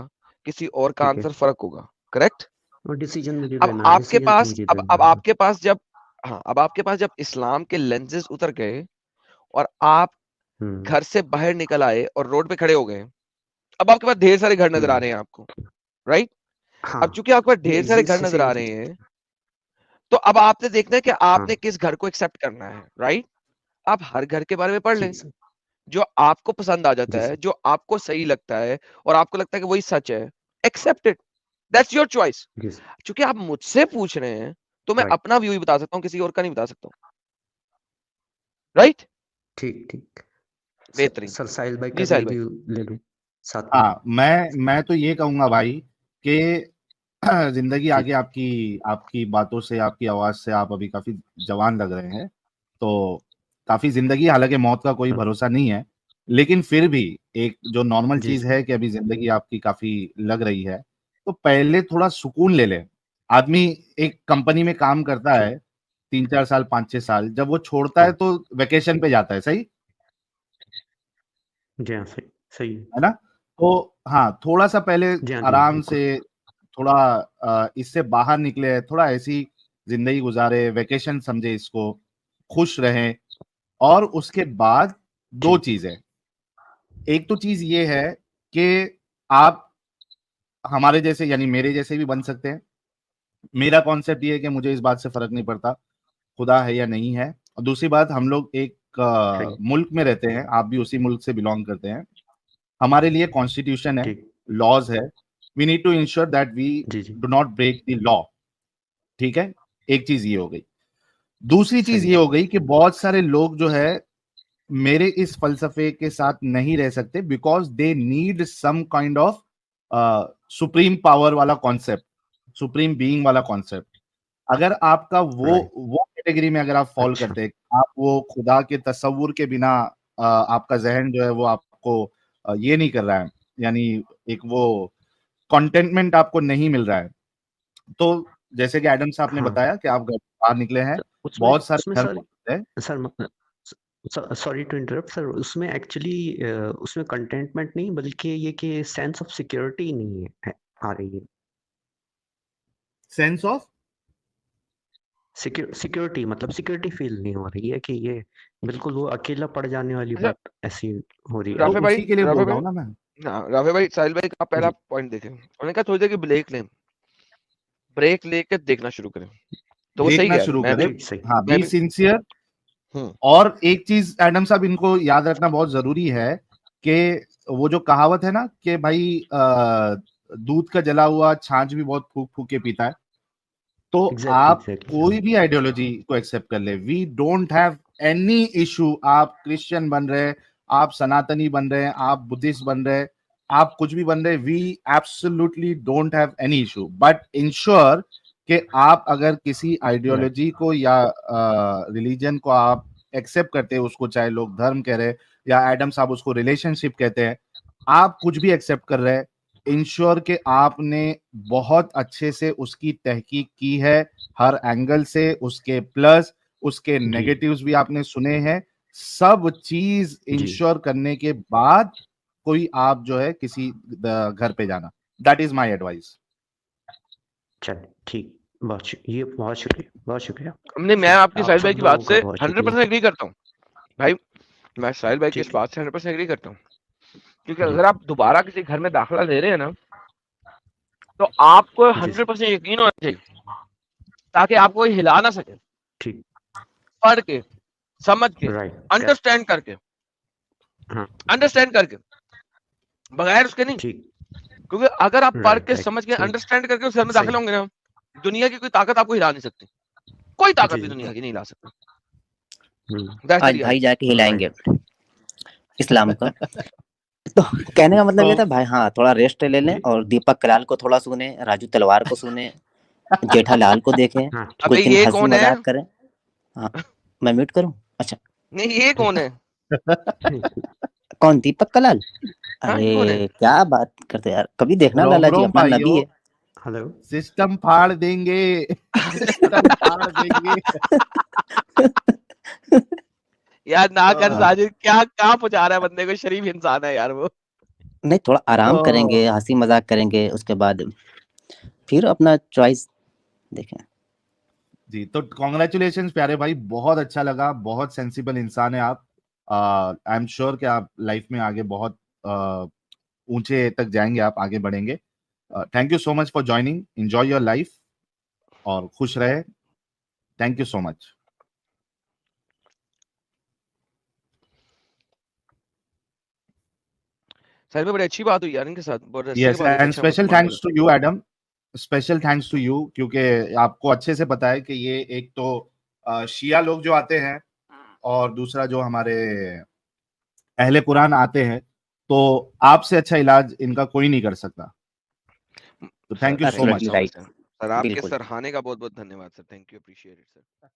किसी और का ठीक है आंसर फर्क होगा, करेक्ट? और डिसीजन मुझे अब लेना है, आपके डिसीजन तो पास मुझे अब लेना अब है। आपके पास जब हाँ, अब आपके पास जब इस्लाम के लेंसेज उतर गए और आप घर से बाहर निकल आए और रोड पे खड़े हो गए, अब आपके पास ढेर सारे घर नजर आ रहे हैं आपको, राइट? हाँ अब चूंकि आपके पास ये ढेर सारे घर नजर आ सेम रहे हैं, तो अब आपने देखना है कि हाँ आपने किस घर को एक्सेप्ट करना है, राइट? आप हर घर के बारे में पढ़ लें, ठीक सर जो आपको पसंद आ जाता जी है, सर जो आपको सही लगता है और आपको लगता है कि वही सच है, accept it, that's your choice. जी सर क्योंकि आप मुझसे पूछ रहे हैं तो मैं राइट अपना व्यू ही बता सकता हूँ, किसी और का नहीं बता सकता हूँ, राइट? ठीक ठीक बेहतरीन। सर साहिल भाई का जी भी साहिल भाई। व्यू ले लूं साथ में। हाँ, मैं तो ये कहूंगा भाई कि जिंदगी जी आगे आपकी आपकी बातों से, आपकी आवाज से आप अभी काफी जवान लग रहे हैं, तो काफी जिंदगी, हालांकि मौत का कोई हाँ, भरोसा नहीं है, लेकिन फिर भी एक जो नॉर्मल जी चीज सर है कि अभी जिंदगी आपकी काफी लग रही है, तो पहले थोड़ा सुकून ले ले। आदमी एक कंपनी में काम करता ठीक है 3-4 साल, 5-6 साल, जब वो छोड़ता है हाँ तो वेकेशन पे जाता है, सही जी हाँ सही सही है ना? तो हाँ, थोड़ा सा पहले जी हाँ जी हाँ आराम बिल्कुल से, थोड़ा इससे बाहर निकले, थोड़ा ऐसी जिंदगी गुजारे, वेकेशन समझे इसको, खुश रहें। और उसके बाद दो जी चीजें, एक तो चीज ये है कि आप हमारे जैसे यानी मेरे जैसे भी बन सकते हैं। मेरा कॉन्सेप्ट ये है कि मुझे इस बात से फर्क नहीं पड़ता खुदा है या नहीं है। और दूसरी बात, हम लोग एक सही मुल्क में रहते हैं, आप भी उसी मुल्क से बिलोंग करते हैं। हमारे लिए कॉन्स्टिट्यूशन है, ठीक लॉज है, we need to ensure that we जी जी do not break the law. ठीक है, एक चीज ये हो गई। दूसरी चीज सही ये हो गई कि बहुत सारे लोग जो है मेरे इस फलसफे के साथ नहीं रह सकते, because they need some kind of supreme power वाला कॉन्सेप्ट, सुप्रीम बीइंग वाला कॉन्सेप्ट। अगर आपका राइट वो कैटेगरी में अगर आप फॉल अच्छा करते हैं, आप वो खुदा के तसव्वुर के बिना आपका जहन जो है वो आपको ये नहीं कर रहा है, यानी एक वो कंटेंटमेंट आपको नहीं मिल रहा है, तो जैसे कि एडम साहब ने हाँ बताया कि आप घर से बाहर निकले हैं, सर उसमें बहुत उसमें सारे घर सर मौजूद है। Sir sorry to interrupt sir, उसमें एक्चुअली उसमें कंटेंटमेंट नहीं बल्कि ये कि सेंस ऑफ सिक्योरिटी नहीं है आ रही है। सेंस ऑफ सिक्योरिटी मतलब सिक्योरिटी फील नहीं हो रही है कि ये बिल्कुल वो अकेला पड़ जाने वाली अच्छा, बात ऐसी हो रही है। तो राफे भाई, उसी के लिए राफे बोल रहा भाई, हूँ ना मैं। हाँ राफे भाई, साहिल भाई का पहला जी पॉइंट देखें, उन्होंने कहा थोड़ी देर की ब्रेक लेके देखना शुरू करें, तो वो सही देखना कह रहे हैं, शुरू मैं भी करें, ठीक सही हाँ, मैं बी भी सिंसियर। हम्म और एक चीज एडम साहब इनको याद रखना बहुत जरूरी है कि वो जो कहावत है ना कि भाई दूध का जला हुआ छाछ भी बहुत फूक फूक के पीता है। तो एग्जैक्टली आप एग्जैक्टली हाँ कोई भी आइडियोलॉजी को एक्सेप्ट कर ले, we don't have any issue. आप क्रिश्चियन बन रहे, आप सनातनी बन रहे हैं, आप बुद्धिस्ट बन रहे, आप कुछ भी बन रहे, we absolutely don't have any issue, but ensure कि आप अगर किसी राइट आइडियोलॉजी को या रिलीजन को आप एक्सेप्ट करते हैं, उसको चाहे लोग धर्म कह रहे या एडम साहब उसको रिलेशनशिप कहते हैं, आप कुछ भी एक्सेप्ट कर रहे हैं, इंश्योर कि आपने बहुत अच्छे से उसकी तहकीक की है, हर एंगल से, उसके प्लस उसके जी नेगेटिव्स भी आपने सुने हैं, सब चीज जी इंश्योर करने के बाद कोई आप जो है किसी घर पे जाना। That is my advice. चलिए ठीक ये बहुत शुक्रिया हमने मैं आपकी आप साहिल भाई सब की बात लोगों का से बहुत 100% शुक्रिया एग्री करता हूँ भाई, मैं साहिल भाई की इस ठीक है बात से 100% एग्री करता हूँ, क्योंकि जी अगर आप दोबारा किसी घर में दाखिला ले रहे हैं ना, तो आपको जी सर 100% यकीन होना चाहिए, ताकि आपको कोई हिला ना सके, ठीक पढ़ के, समझ के, राइट अंडरस्टैंड करके, हाँ अंडरस्टैंड करके, बगैर उसके नहीं। ठीक क्योंकि अगर आप पढ़ के, राइट समझ के, सही अंडरस्टैंड करके उस घर में सही दाखिल होंगे ना, दुनिया की कोई ताकत आपको हिला नहीं सकती, कोई ताकत जी भी जी दुनिया की नहीं हिला सकती। हम्म दैट्स द आज भाई रियलिटी। जाके हिलाएंगे राइट इस्लाम का। तो कहने का मतलब तो ये था भाई, हाँ थोड़ा रेस्ट ले लें जी और दीपक कलाल को थोड़ा सुने, राजू तलवार को सुने, जेठालाल को देखें, हाँ अबे कुछ दिन ये हंसी कौन है? मजाक करें। हाँ, मैं म्यूट करूं? अच्छा, नहीं, ये कौन है? ठीक कौन दीपक कलाल? हाँ, कौन है? अरे क्या बात करते यार, कभी देखना रोम लाला जी, रोम अपना नबी भाइयों, है। हेलो सिस्टम फाड़ देंगे, सिस्टम फाड़ देंगे। यार ना कर हाँ। साजिद, क्या कहाँ पहुंचा रहा है बंदे को, शरीफ इंसान है यार वो। नहीं, थोड़ा आराम तो करेंगे, हंसी मजाक करेंगे, उसके बाद फिर अपना चॉइस देखें। जी, तो कॉन्ग्रेचुलेशन प्यारे भाई, बहुत अच्छा लगा, बहुत सेंसिबल इंसान है आप। आई एम श्योर कि आप लाइफ में आगे बहुत ऊंचे तक जाएंगे, आप आगे बढ़ेंगे। Thank you so much for joining, enjoy your life और खुश रहे। Thank you so much. Sir में बड़ी अच्छी बात हुई यार इनके साथ, बहुत रस्से के यस, बाद एंड अच्छा special perform thanks to you Adam, special thanks to you, क्योंकि आपको अच्छे से पता है कि ये एक तो शिया लोग जो आते हैं और दूसरा जो हमारे अहले कुरान आते हैं, तो आपसे अच्छा इलाज इनका कोई नहीं कर सकता। तो thank you sir so thank much. You absolutely so much right, sir, आपके बिल्कुल। सराहने का बहुत बहुत धन्यवाद sir, thank you, appreciate it sir.